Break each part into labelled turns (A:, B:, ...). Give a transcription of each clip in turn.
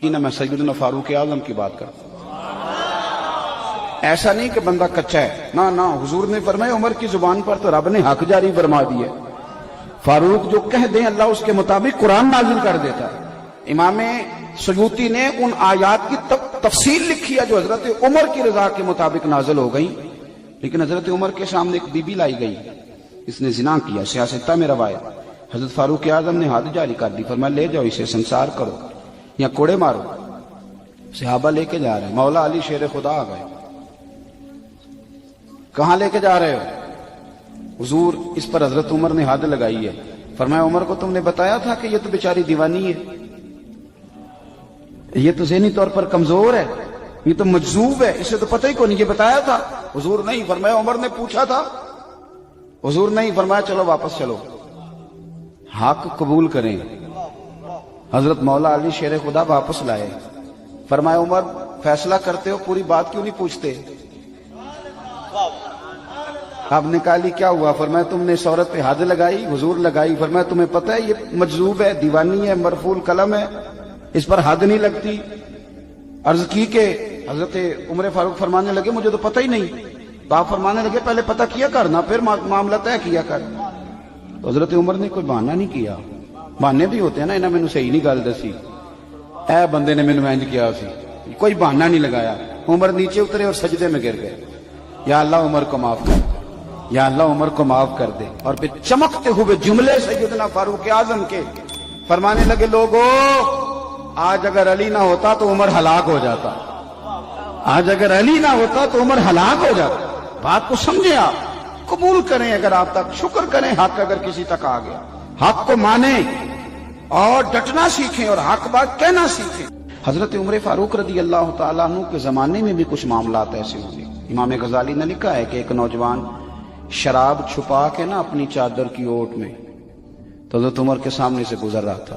A: نہ میں سیدنا فاروق اعظم کی بات کرتا ہوں۔ ایسا نہیں کہ بندہ کچا ہے، نہ حضور نے فرمایا عمر کی زبان پر تو رب نے حق جاری فرما دیا، فاروق جو کہہ دیں اللہ اس کے مطابق قرآن نازل کر دیتا ہے۔ امام سیوطی نے ان آیات کی تفصیل لکھی ہے جو حضرت عمر کی رضا کے مطابق نازل ہو گئی، لیکن حضرت عمر کے سامنے ایک بی بی لائی گئی، اس نے زنا کیا، سیاستہ میں روایت، حضرت فاروق اعظم نے حد جاری کر دی، فرمایا لے جاؤ اسے سنسار کرو یا کوڑے مارو۔ صحابہ لے کے جا رہے ہیں، مولا علی شیر خدا آ گئے، کہاں لے کے جا رہے ہو؟ حضور اس پر حضرت عمر نے حد لگائی ہے، فرمایا عمر کو تم نے بتایا تھا کہ یہ تو بیچاری دیوانی ہے، یہ تو ذہنی طور پر کمزور ہے، یہ تو مجذوب ہے، اسے تو پتہ ہی کو نہیں، یہ بتایا تھا؟ حضور نہیں، فرمایا عمر نے پوچھا تھا؟ حضور نہیں، فرمایا چلو واپس چلو، حق قبول کریں۔ حضرت مولا علی شیر خدا واپس لائے، فرمایا عمر فیصلہ کرتے ہو پوری بات کیوں نہیں پوچھتے؟ آپ نے کہا لی کیا ہوا؟ فرمایا تم نے اس عورت پہ حد لگائی؟ حضور لگائی۔ فرمایا تمہیں پتہ ہے یہ مجذوب ہے، دیوانی ہے، مرفوع القلم ہے، اس پر حد نہیں لگتی؟ عرض کی کہ حضرت عمر فاروق فرمانے لگے مجھے تو پتہ ہی نہیں، تو آپ فرمانے لگے پہلے پتہ کیا کرنا پھر معاملہ طے کیا کر۔ تو حضرت عمر نے کوئی بہانہ نہیں کیا، بہانے بھی ہوتے ہیں نا، انہیں مینوں صحیح نہیں گل دسی، اے بندے نے مینوں انج کیا سی، کوئی بہانہ نہیں لگایا۔ عمر نیچے اترے اور سجدے میں گر گئے، یا اللہ عمر کو معاف کر، یا اللہ عمر کو معاف کر دے۔ اور پھر چمکتے ہوئے جملے سیدنا فاروق اعظم کے فرمانے لگے لوگو آج اگر علی نہ ہوتا تو عمر ہلاک ہو جاتا، آج اگر علی نہ ہوتا تو عمر ہلاک ہو جاتا۔ بات کو سمجھیں، آپ قبول کریں اگر آپ تک، شکر کریں حق اگر کسی تک آ گیا، حق کو مانیں اور ڈٹنا سیکھیں اور حق بات کہنا سیکھیں۔ حضرت عمر فاروق رضی اللہ تعالیٰ عنہ کے زمانے میں بھی کچھ معاملات ایسے ہوئے۔ امام غزالی نے لکھا ہے کہ ایک نوجوان شراب چھپا کے نا اپنی چادر کی اوٹ میں تو حضرت عمر کے سامنے سے گزر رہا تھا،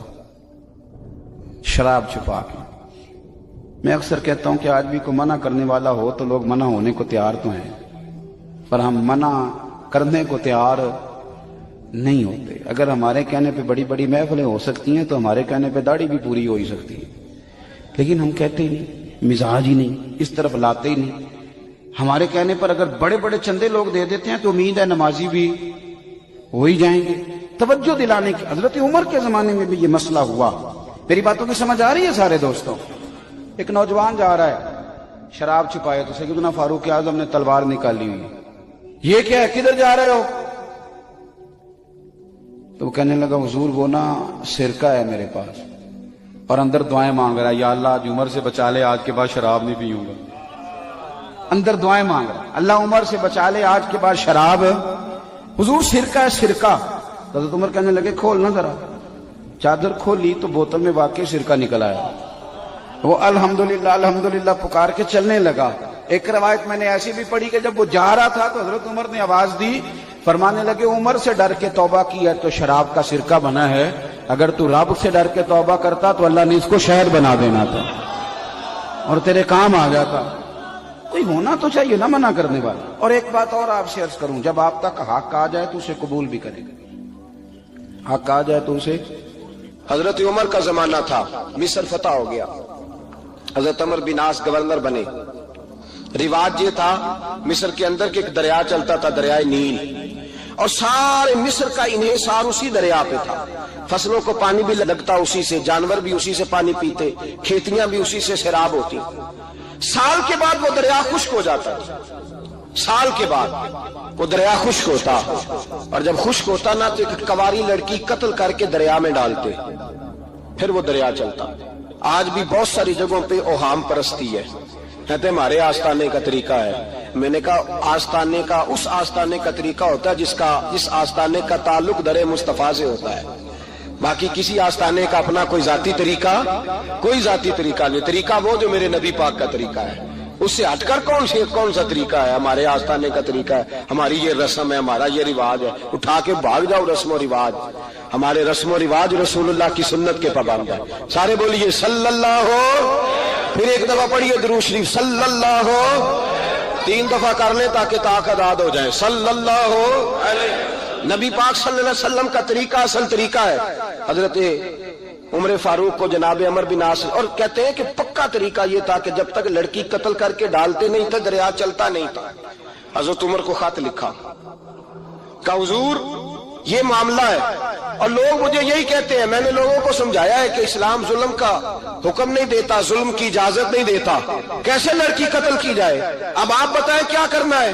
A: شراب چھپا کے۔ میں اکثر کہتا ہوں کہ آج بھی کوئی منع کرنے والا ہو تو لوگ منع ہونے کو تیار تو ہیں، پر ہم منع کرنے کو تیار نہیں ہوتے۔ اگر ہمارے کہنے پہ بڑی بڑی محفلیں ہو سکتی ہیں تو ہمارے کہنے پہ داڑھی بھی پوری ہو ہی سکتی ہے، لیکن ہم کہتے ہی نہیں، مزاج ہی نہیں، اس طرف لاتے ہی نہیں۔ ہمارے کہنے پر اگر بڑے بڑے چندے لوگ دے دیتے ہیں تو امید ہے نمازی بھی ہو ہی جائیں گے۔ توجہ دلانے کی، حضرت عمر کے زمانے میں بھی یہ مسئلہ ہوا۔ میری باتوں کی سمجھ آ رہی ہے سارے دوستوں؟ ایک نوجوان جا رہا ہے، شراب چھپائے تو سیدنا فاروق اعظم نے تلوار نکالی ہوئی، یہ کیا ہے، کدھر جا رہے ہو؟ تو وہ کہنے لگا حضور وہ نا سرکہ ہے میرے پاس، اور اندر دعائیں مانگ رہا ہے، یا اللہ آج عمر سے بچا لے، آج کے بعد شراب نہیں پیوں گا۔ اندر دعائیں مانگ رہا ہے، اللہ عمر سے بچا لے، آج کے بعد شراب۔ حضور سرکہ ہے، سرکہ۔ حضرت عمر کہنے لگے کھولنا ذرا، چادر کھولی تو بوتل میں واقعی سرکہ نکل آیا۔ وہ الحمدللہ الحمدللہ پکار کے چلنے لگا۔ ایک روایت میں نے ایسی بھی پڑھی کہ جب وہ جا رہا تھا تو حضرت عمر نے آواز دی، فرمانے لگے عمر سے ڈر کے توبہ کی ہے تو شراب کا سرکہ بنا ہے، اگر تو رب سے ڈر کے توبہ کرتا تو اللہ نے اس کو شہد بنا دینا تھا اور تیرے کام آ جاتا۔ کوئی ہونا تو چاہیے نا منع کرنے والا۔ اور ایک بات اور آپ سے عرض کروں، جب آپ تک حق آ جائے تو اسے قبول بھی کرے گا، حق آ جائے تو اسے۔
B: حضرت عمر کا زمانہ تھا، مصر فتح ہو گیا، حضرت عمر بن عاص گورنر بنے۔ رواج یہ تھا مصر کے اندر کہ ایک دریا چلتا تھا، دریائے نیل، اور سارے مصر کا انحصار اسی دریا پہ تھا۔ فصلوں کو پانی بھی لگتا اسی سے، جانور بھی اسی سے پانی پیتے، کھیتیاں بھی اسی سے سیراب ہوتی۔ سال کے بعد وہ دریا خشک ہو جاتا، سال کے بعد وہ دریا خشک ہوتا، اور جب خشک ہوتا نا تو ایک کواری لڑکی قتل کر کے دریا میں ڈالتے، پھر وہ دریا چلتا۔ آج بھی بہت ساری جگہوں پہ اوہام پرستی ہے، کہتے ہمارے آستانے کا طریقہ ہے۔ میں نے کہا آستانے کا، اس آستانے کا طریقہ ہوتا ہے جس آستانے کا تعلق در مصطفیٰ سے ہوتا ہے، باقی کسی آستانے کا اپنا کوئی ذاتی طریقہ، کوئی ذاتی طریقہ نہیں۔ طریقہ وہ جو میرے نبی پاک کا طریقہ ہے، اس سے ہٹ کر کون سا طریقہ ہے؟ ہمارے آستانے کا طریقہ ہے، ہماری یہ رسم ہے، ہمارا یہ رواج ہے۔ اٹھا کے بھاگ جاؤ رسم و رواج، ہمارے رسم و رواج رسول اللہ کی سنت کے پابند ہے۔ سارے بولیے صلی اللہ ہو، پھر ایک دفعہ پڑھیے درود شریف صلی اللہ ہو، 3 دفعہ کر لیں تاکہ طاقت آزاد ہو جائے۔ صلی اللہ ہو، نبی پاک صلی اللہ علیہ وسلم کا طریقہ اصل طریقہ ہے۔ حضرت عمر فاروق کو جناب عمر بن عاص، اور کہتے ہیں کہ پکا طریقہ یہ تھا کہ جب تک لڑکی قتل کر کے ڈالتے نہیں تھے دریا چلتا نہیں تھا۔ حضرت عمر کو خط لکھا کہ حضور یہ معاملہ ہے، اور لوگ مجھے یہی کہتے ہیں، میں نے لوگوں کو سمجھایا ہے کہ اسلام ظلم کا حکم نہیں دیتا، ظلم کی اجازت نہیں دیتا، کیسے لڑکی قتل کی جائے؟ اب آپ بتائیں کیا کرنا ہے؟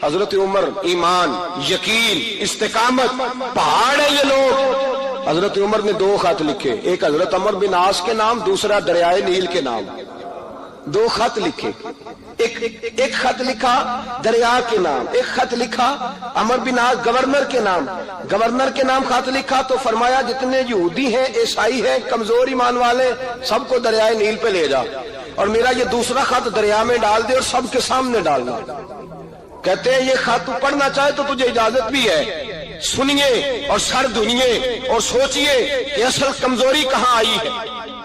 B: حضرت عمر ایمان، یقین، استقامت، پہاڑ ہے یہ لوگ۔ حضرت عمر نے 2 خط لکھے، ایک حضرت عمر بن عاص کے نام، دوسرا دریائے نیل کے نام، 2 خط لکھے۔ ایک خط لکھا دریا کے نام، ایک خط لکھا عمر بن عاص گورنر کے نام، گورنر کے نام خط لکھا تو فرمایا جتنے یہودی ہیں، عیسائی ہیں، کمزور ایمان والے، سب کو دریائے نیل پہ لے جا، اور میرا یہ دوسرا خط دریا میں ڈال دے اور سب کے سامنے ڈالنا۔ کہتے ہیں یہ خط تو پڑھنا چاہے تو تجھے اجازت بھی ہے، سنیے اور سر دھنیے اور سوچئے کہ اصل کمزوری کہاں آئی ہے۔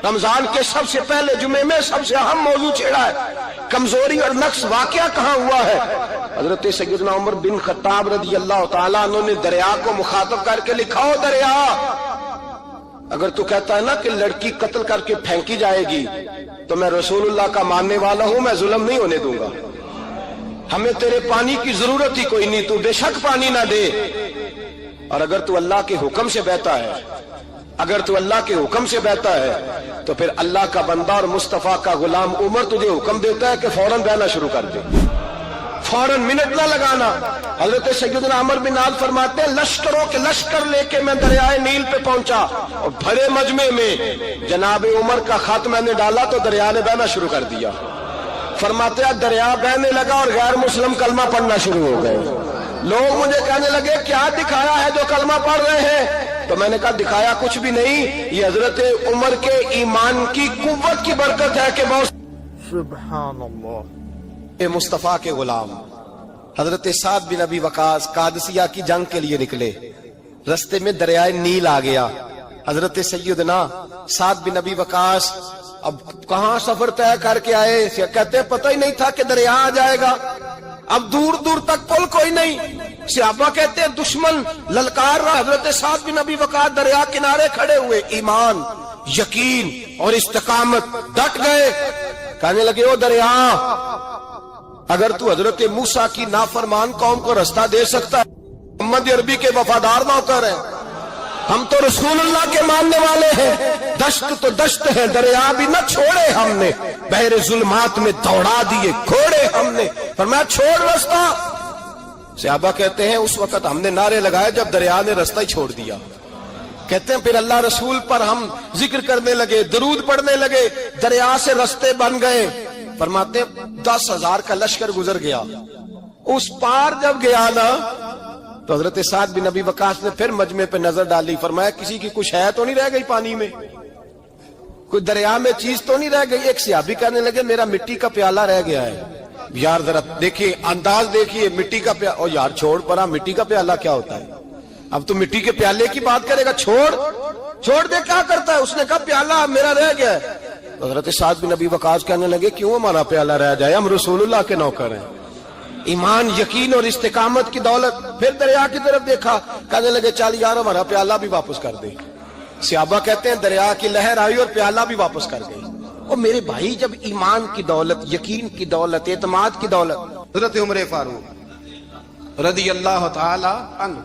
B: رمضان کے سب سے پہلے جمعے میں سب سے اہم موضوع چھیڑا ہے، کمزوری اور نقص واقعہ کہاں ہوا ہے۔ حضرت سیدنا عمر بن خطاب رضی اللہ تعالیٰ عنہ نے دریا کو مخاطب کر کے لکھا، ہو دریا، اگر تو کہتا ہے نا کہ لڑکی قتل کر کے پھینکی جائے گی تو میں رسول اللہ کا ماننے والا ہوں، میں ظلم نہیں ہونے دوں گا، ہمیں تیرے پانی کی ضرورت ہی کوئی نہیں، تو بے شک پانی نہ دے، اور اگر تو اللہ کے حکم سے بہتا ہے، اگر تو اللہ کے حکم سے بہتا ہے تو پھر اللہ کا بندہ اور مصطفیٰ کا غلام عمر تجھے حکم دیتا ہے کہ فوراً بہنا شروع کر دے، فوراً منٹ نہ لگانا۔ حضرت سیدنا عمر بن عاص فرماتے ہیں لشکروں کے لشکر لے کے میں دریائے نیل پہ پہنچا، اور بھرے مجمع میں جناب عمر کا خط میں نے ڈالا تو دریا نے بہنا شروع کر دیا۔ فرماتے ہیں دریا بہنے لگا اور غیر مسلم کلمہ پڑھنا شروع ہو گئے۔ لوگ مجھے کہنے لگے کیا دکھایا ہے جو کلمہ پڑھ رہے ہیں؟ تو میں نے کہا دکھایا کچھ بھی نہیں، یہ حضرت عمر کے ایمان کی قوت کی برکت ہے کہ بہت
C: سبحان اللہ۔
B: اے مصطفیٰ کے غلام حضرت سعد بن ابی وقاص قادسیہ کی جنگ کے لیے نکلے، رستے میں دریائے نیل آ گیا۔ حضرت سیدنا سعد بن ابی وقاص اب کہاں سفر طے کر کے آئے، کہتے پتہ ہی نہیں تھا کہ دریا آ جائے گا، اب دور دور تک پل کوئی نہیں۔ صحابہ کہتے ہیں دشمن للکار رہا، حضرت سعد بن ابی وقاص دریا کنارے کھڑے ہوئے، ایمان، یقین اور استقامت، ڈٹ گئے، کہنے لگے او دریا، اگر تو حضرت موسیٰ کی نافرمان قوم کو رستہ دے سکتا ہے، محمد عربی کے وفادار نوکر ہیں، ہم تو رسول اللہ کے ماننے والے ہیں، دشت تو دشت ہے، دریا بھی نہ چھوڑے ہم نے، بحر ظلمات میں دوڑا دیے گھوڑے ہم نے، فرمایا چھوڑ رستہ۔ صحابہ کہتے ہیں اس وقت ہم نے نعرے لگائے جب دریا نے رستہ ہی چھوڑ دیا۔ کہتے ہیں پھر اللہ رسول پر ہم ذکر کرنے لگے، درود پڑھنے لگے، دریا سے رستے بن گئے۔ فرماتے ہیں 10,000 کا لشکر گزر گیا، اس پار جب گیا نا تو حضرت سعد بن ابی وقاص نے پھر مجمع پہ نظر ڈالی، فرمایا کسی کی کچھ ہے تو نہیں رہ گئی پانی میں، کوئی دریا میں چیز تو نہیں رہ گئی؟ ایک صحابی کہنے لگے میرا مٹی کا پیالہ رہ گیا ہے۔ یار ذرا دیکھیے انداز دیکھیے، مٹی کا پیالہ، او یار چھوڑ پرا، مٹی کا پیالہ کیا ہوتا ہے؟ اب تو مٹی کے پیالے کی بات کرے گا، چھوڑ دے، کیا کرتا ہے؟ اس نے کہا پیالہ میرا رہ گیا ہے۔ حضرت سعد بن ابی وقاص کہنے لگے کیوں ہمارا پیالہ رہ جائے، ہم رسول اللہ کے نوکر ہیں۔ ایمان، یقین اور استقامت کی دولت۔ پھر دریا کی طرف دیکھا، کہنے لگے چل یار ہمارا پیالہ بھی واپس کر دے۔ صحابہ کہتے ہیں دریا کی لہر آئی اور پیالہ بھی واپس کر گئی۔ اور میرے بھائی جب ایمان کی دولت، یقین کی دولت، اعتماد کی دولت،
A: حضرت عمر فاروق رضی اللہ تعالی عنہ،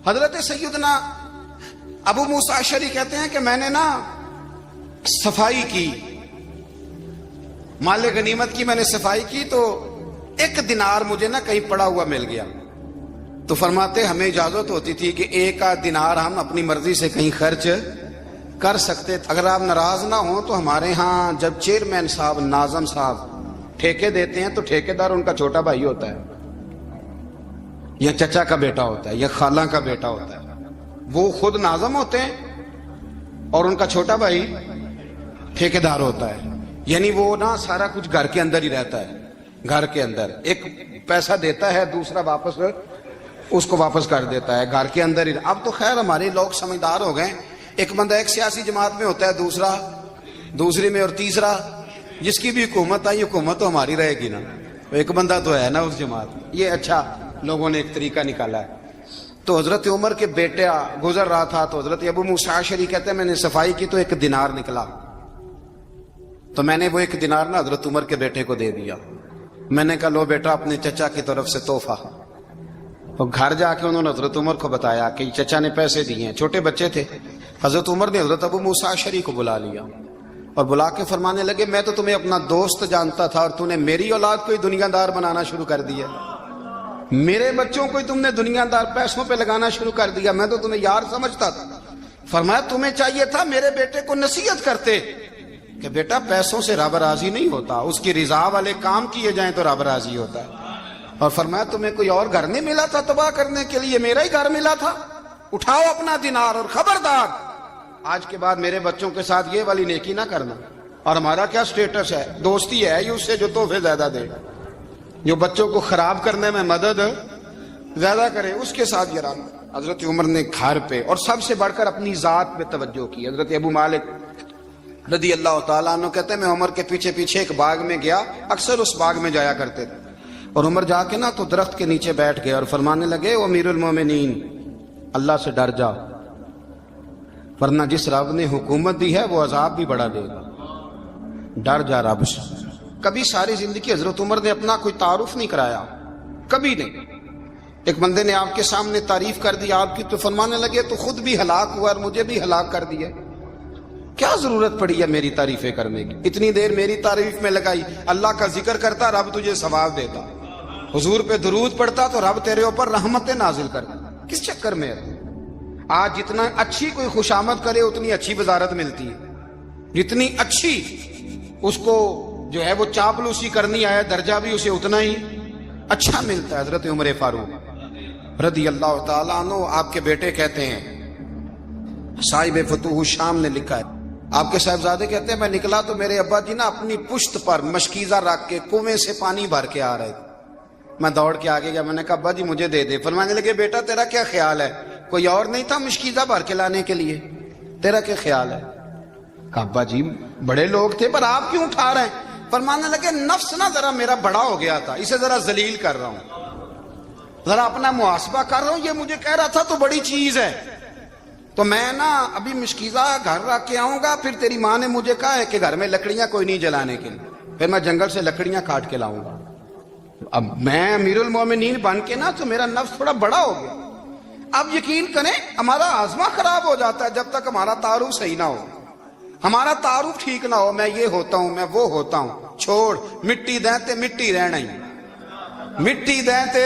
A: حضرت سیدنا ابو موسیٰ اشعری کہتے ہیں کہ میں نے نا صفائی کی، مال غنیمت کی میں نے صفائی کی تو 1 دینار مجھے نا کہیں پڑا ہوا مل گیا، تو فرماتے ہمیں اجازت ہوتی تھی کہ 1 دینار ہم اپنی مرضی سے کہیں خرچ کر سکتے تھے، اگر آپ ناراض نہ ہوں تو ہمارے ہاں جب چیئرمین صاحب، ناظم صاحب ٹھیکے دیتے ہیں تو ٹھیکیدار ان کا چھوٹا بھائی ہوتا ہے یا چچا کا بیٹا ہوتا ہے یا خالہ کا بیٹا ہوتا ہے، وہ خود ناظم ہوتے ہیں اور ان کا چھوٹا بھائی ٹھیکیدار ہوتا ہے، یعنی وہ نا سارا کچھ گھر کے اندر ہی رہتا ہے، گھر کے اندر ایک پیسہ دیتا ہے، دوسرا واپس اس کو واپس کر دیتا ہے، گھر کے اندر ہی۔ اب تو خیر ہمارے لوگ سمجھدار ہو گئے، ایک بندہ ایک سیاسی جماعت میں ہوتا ہے، دوسرا دوسری میں، اور تیسرا جس کی بھی حکومت آئی حکومت تو ہماری رہے گی نا، ایک بندہ تو ہے نا اس جماعت میں۔ یہ اچھا لوگوں نے ایک طریقہ نکالا ہے۔ تو حضرت عمر کے بیٹا گزر رہا تھا تو حضرت ابو موسیٰ اشعری کہتے ہیں میں نے صفائی کی تو 1 دینار نکلا، تو میں نے وہ 1 دینار نا حضرت عمر کے بیٹے کو دے دیا. میں نے کہا لو بیٹا اپنے چچا کی طرف سے تحفہ. تو گھر جا کے انہوں نے حضرت عمر کو بتایا کہ چچا نے پیسے دیے ہیں. چھوٹے بچے تھے. حضرت عمر نے حضرت ابو موسیٰ اشعری کو بلا لیا اور بلا کے فرمانے لگے میں تو تمہیں اپنا دوست جانتا تھا اور تو نے میری اولاد کو ہی دنیا دار بنانا شروع کر دیا، میرے بچوں کو ہی تم نے دنیا دار پیسوں پہ لگانا شروع کر دیا، میں تو تمہیں یار سمجھتا تھا. فرمایا تمہیں چاہیے تھا میرے بیٹے کو نصیحت کرتے کہ بیٹا پیسوں سے رب راضی نہیں ہوتا، اس کی رضا والے کام کیے جائیں تو رب راضی ہوتا ہے. اور فرمایا تمہیں کوئی اور گھر نہیں ملا تھا تباہ کرنے کے لیے، میرا ہی گھر ملا تھا، اٹھاؤ اپنا دینار اور خبردار آج کے بعد میرے بچوں کے ساتھ یہ والی نیکی نہ کرنا. اور ہمارا کیا سٹیٹس ہے؟ دوستی ہے اس سے جو تحفے زیادہ دے، جو بچوں کو خراب کرنے میں مدد زیادہ کرے اس کے ساتھ یہ رہنا. حضرت عمر نے گھر پہ اور سب سے بڑھ کر اپنی ذات پہ توجہ کی. حضرت ابو مالک رضی اللہ تعالیٰ عنہ کہتے ہیں میں عمر کے پیچھے پیچھے ایک باغ میں گیا، اکثر اس باغ میں جایا کرتے تھے، اور عمر جا کے نا تو درخت کے نیچے بیٹھ گئے اور فرمانے لگے او امیر المومنین اللہ سے ڈر جا، ورنہ جس رب نے حکومت دی ہے وہ عذاب بھی بڑا دے گا، ڈر جا رب سے. کبھی ساری زندگی حضرت عمر نے اپنا کوئی تعارف نہیں کرایا، کبھی نہیں. ایک بندے نے آپ کے سامنے تعریف کر دی آپ کی تو فرمانے لگے تو خود بھی ہلاک ہوا اور مجھے بھی ہلاک کر دیا، کیا ضرورت پڑی ہے میری تعریفیں کرنے کی؟ اتنی دیر میری تعریف میں لگائی، اللہ کا ذکر کرتا رب تجھے ثواب دیتا، حضور پہ درود پڑھتا تو رب تیرے اوپر رحمتیں نازل کرتا. کس چکر میں ہے؟ آج جتنا اچھی کوئی خوشامد کرے اتنی اچھی وزارت ملتی ہے، جتنی اچھی اس کو جو ہے وہ چاپلوسی کرنی آئے درجہ بھی اسے اتنا ہی اچھا ملتا ہے. حضرت عمر فاروق رضی اللہ تعالیٰ عنہ آپ کے بیٹے کہتے ہیں، صاحب فتوح الشام نے لکھا ہے، آپ کے صاحبزادے کہتے ہیں میں نکلا تو میرے ابا جی نا اپنی پشت پر مشکیزہ رکھ کے کنویں سے پانی بھر کے آ رہے تھے. میں دوڑ کے آگے گیا، میں نے کہا ابا جی مجھے دے دے. فرمانے لگے بیٹا تیرا کیا خیال ہے، کوئی اور نہیں تھا مشکیزہ بھر کے لانے کے لیے، تیرا کیا خیال ہے؟ کہا ابا جی بڑے لوگ تھے پر آپ کیوں اٹھا رہے ہیں؟ فرمانے لگے نفس نا ذرا میرا بڑا ہو گیا تھا، اسے ذرا ذلیل کر رہا ہوں، ذرا اپنا محاسبہ کر رہا ہوں. یہ مجھے کہہ رہا تھا تو بڑی چیز ہے، تو میں نا ابھی مشکیزہ گھر رکھ کے آؤں گا، پھر تیری ماں نے مجھے کہا ہے کہ گھر میں لکڑیاں کوئی نہیں جلانے کے لیے، پھر میں جنگل سے لکڑیاں کاٹ کے لاؤں گا. اب میں امیر المومنین بن کے نا تو میرا نفس تھوڑا بڑا ہو گیا. اب یقین کریں ہمارا آزما خراب ہو جاتا ہے جب تک ہمارا تعارف صحیح نہ ہو، ہمارا تعارف ٹھیک نہ ہو. میں یہ ہوتا ہوں، میں وہ ہوتا ہوں، چھوڑ مٹی دیں تے مٹی رہنا ہی، مٹی دیں تے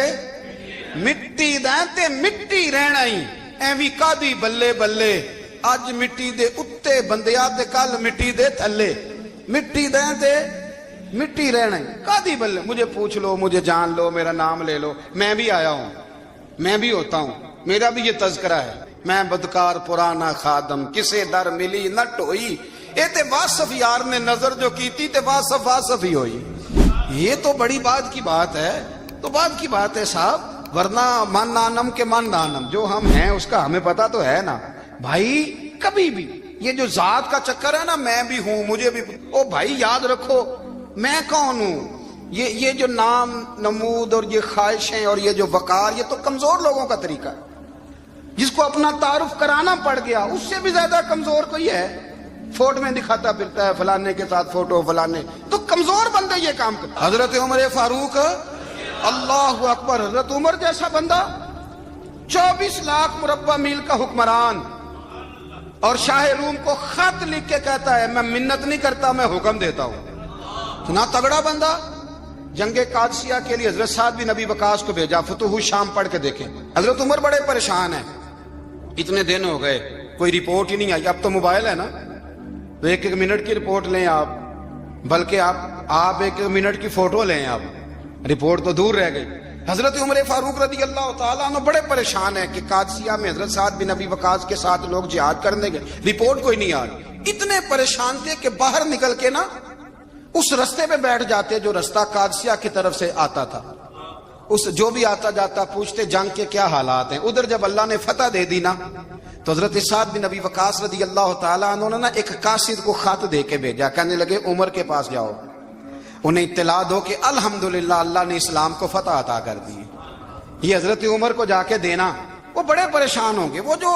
A: مٹی دیں تے مٹی رہنا ہی. ایویں کادی بلے بلے اج مٹی دے اتے بندیا تے کل مٹی دے تھلے، مٹی دیں تے مٹی رہنا ہی کادی بلے. مجھے پوچھ لو، مجھے جان لو، میرا نام لے لو، میں بھی آیا ہوں، میں بھی ہوتا ہوں، میرا بھی یہ تذکرہ ہے. میں بدکار پرانا خادم کسے در ملی نہ ٹوئی، اے تے واصف یار نے نظر جو کیتی تے واصف واصف ہی ہوئی. یہ تو بڑی بات کی بات ہے، تو بات کی بات ہے صاحب، ورنہ من نانم کے من نانم، جو ہم ہیں اس کا ہمیں پتا تو ہے نا بھائی. کبھی بھی یہ جو ذات کا چکر ہے نا میں بھی ہوں مجھے بھی، او بھائی یاد رکھو میں کون ہوں. یہ جو نام نمود اور یہ خواہشیں اور یہ جو وقار، یہ تو کمزور لوگوں کا طریقہ ہے. جس کو اپنا تعارف کرانا پڑ گیا اس سے بھی زیادہ کمزور کوئی ہے. فوٹو میں دکھاتا پھرتا ہے فلانے کے ساتھ فوٹو فلانے، تو کمزور بندے یہ کام کرتے. حضرت عمر فاروق اللہ اکبر، حضرت عمر جیسا بندہ 24 لاکھ مربع میل کا حکمران، اور شاہ روم کو خط لکھ کے کہتا ہے میں منت نہیں کرتا میں حکم دیتا ہوں. اتنا تگڑا بندہ. جنگ قادسیہ کے لیے حضرت سعد بن ابی وقاص کو بھیجا، فتوح الشام پڑھ کے دیکھیں. حضرت عمر بڑے پریشان ہیں، اتنے دن ہو گئے کوئی رپورٹ ہی نہیں آئی. اب تو موبائل ہے نا تو 1 منٹ کی رپورٹ لیں آپ، بلکہ آپ 1 منٹ کی فوٹو لیں، آپ رپورٹ تو دور رہ گئی. حضرت عمر فاروق رضی اللہ تعالیٰ عنہ بڑے پریشان ہیں کہ قادسیہ میں حضرت سعد بن ابی وقاص کے ساتھ لوگ جہاد کرنے گئے، رپورٹ کوئی نہیں آ رہی. اتنے پریشان تھے کہ باہر نکل کے نا اس رستے پہ بیٹھ جاتے جو رستہ قادسیہ کی طرف سے آتا تھا. اس جو بھی آتا جاتا پوچھتے جنگ کے کیا حالات ہیں. ادھر جب اللہ نے فتح دے دی نا تو حضرت سعد بن ابی وقاص رضی اللہ تعالیٰ عنہ نے نا ایک قاصد کو خط دے کے بھیجا، کہنے لگے عمر کے پاس جاؤ، انہیں اطلاع دو کہ الحمدللہ اللہ نے اسلام کو فتح عطا کر دی. یہ حضرت عمر کو جا کے دینا، وہ بڑے پریشان ہوں گے. وہ جو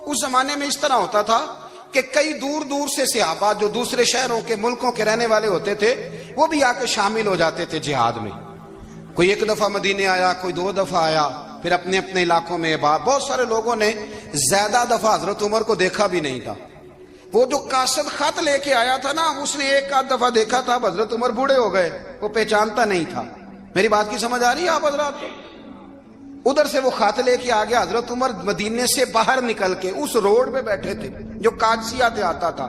A: اس زمانے میں اس طرح ہوتا تھا کہ کئی دور دور سے صحابہ جو دوسرے شہروں کے ملکوں کے رہنے والے ہوتے تھے وہ بھی آ کے شامل ہو جاتے تھے جہاد میں. کوئی ایک دفعہ مدینے آیا, کوئی 2 دفعہ آیا, پھر اپنے اپنے علاقوں میں. بہت سارے لوگوں نے زیادہ دفعہ حضرت عمر کو دیکھا بھی نہیں تھا. وہ جو قاصد خط لے کے آیا تھا نا, اس نے 1 دفعہ دیکھا تھا, حضرت عمر بوڑھے ہو گئے, وہ پہچانتا نہیں تھا. میری بات کی سمجھ آ رہی ہے آپ حضرات کو؟ ادھر سے وہ خط لے کے آ گیا. حضرت عمر مدینے سے باہر نکل کے اس روڈ پہ بیٹھے تھے جو قادسیہ سے آتا تھا.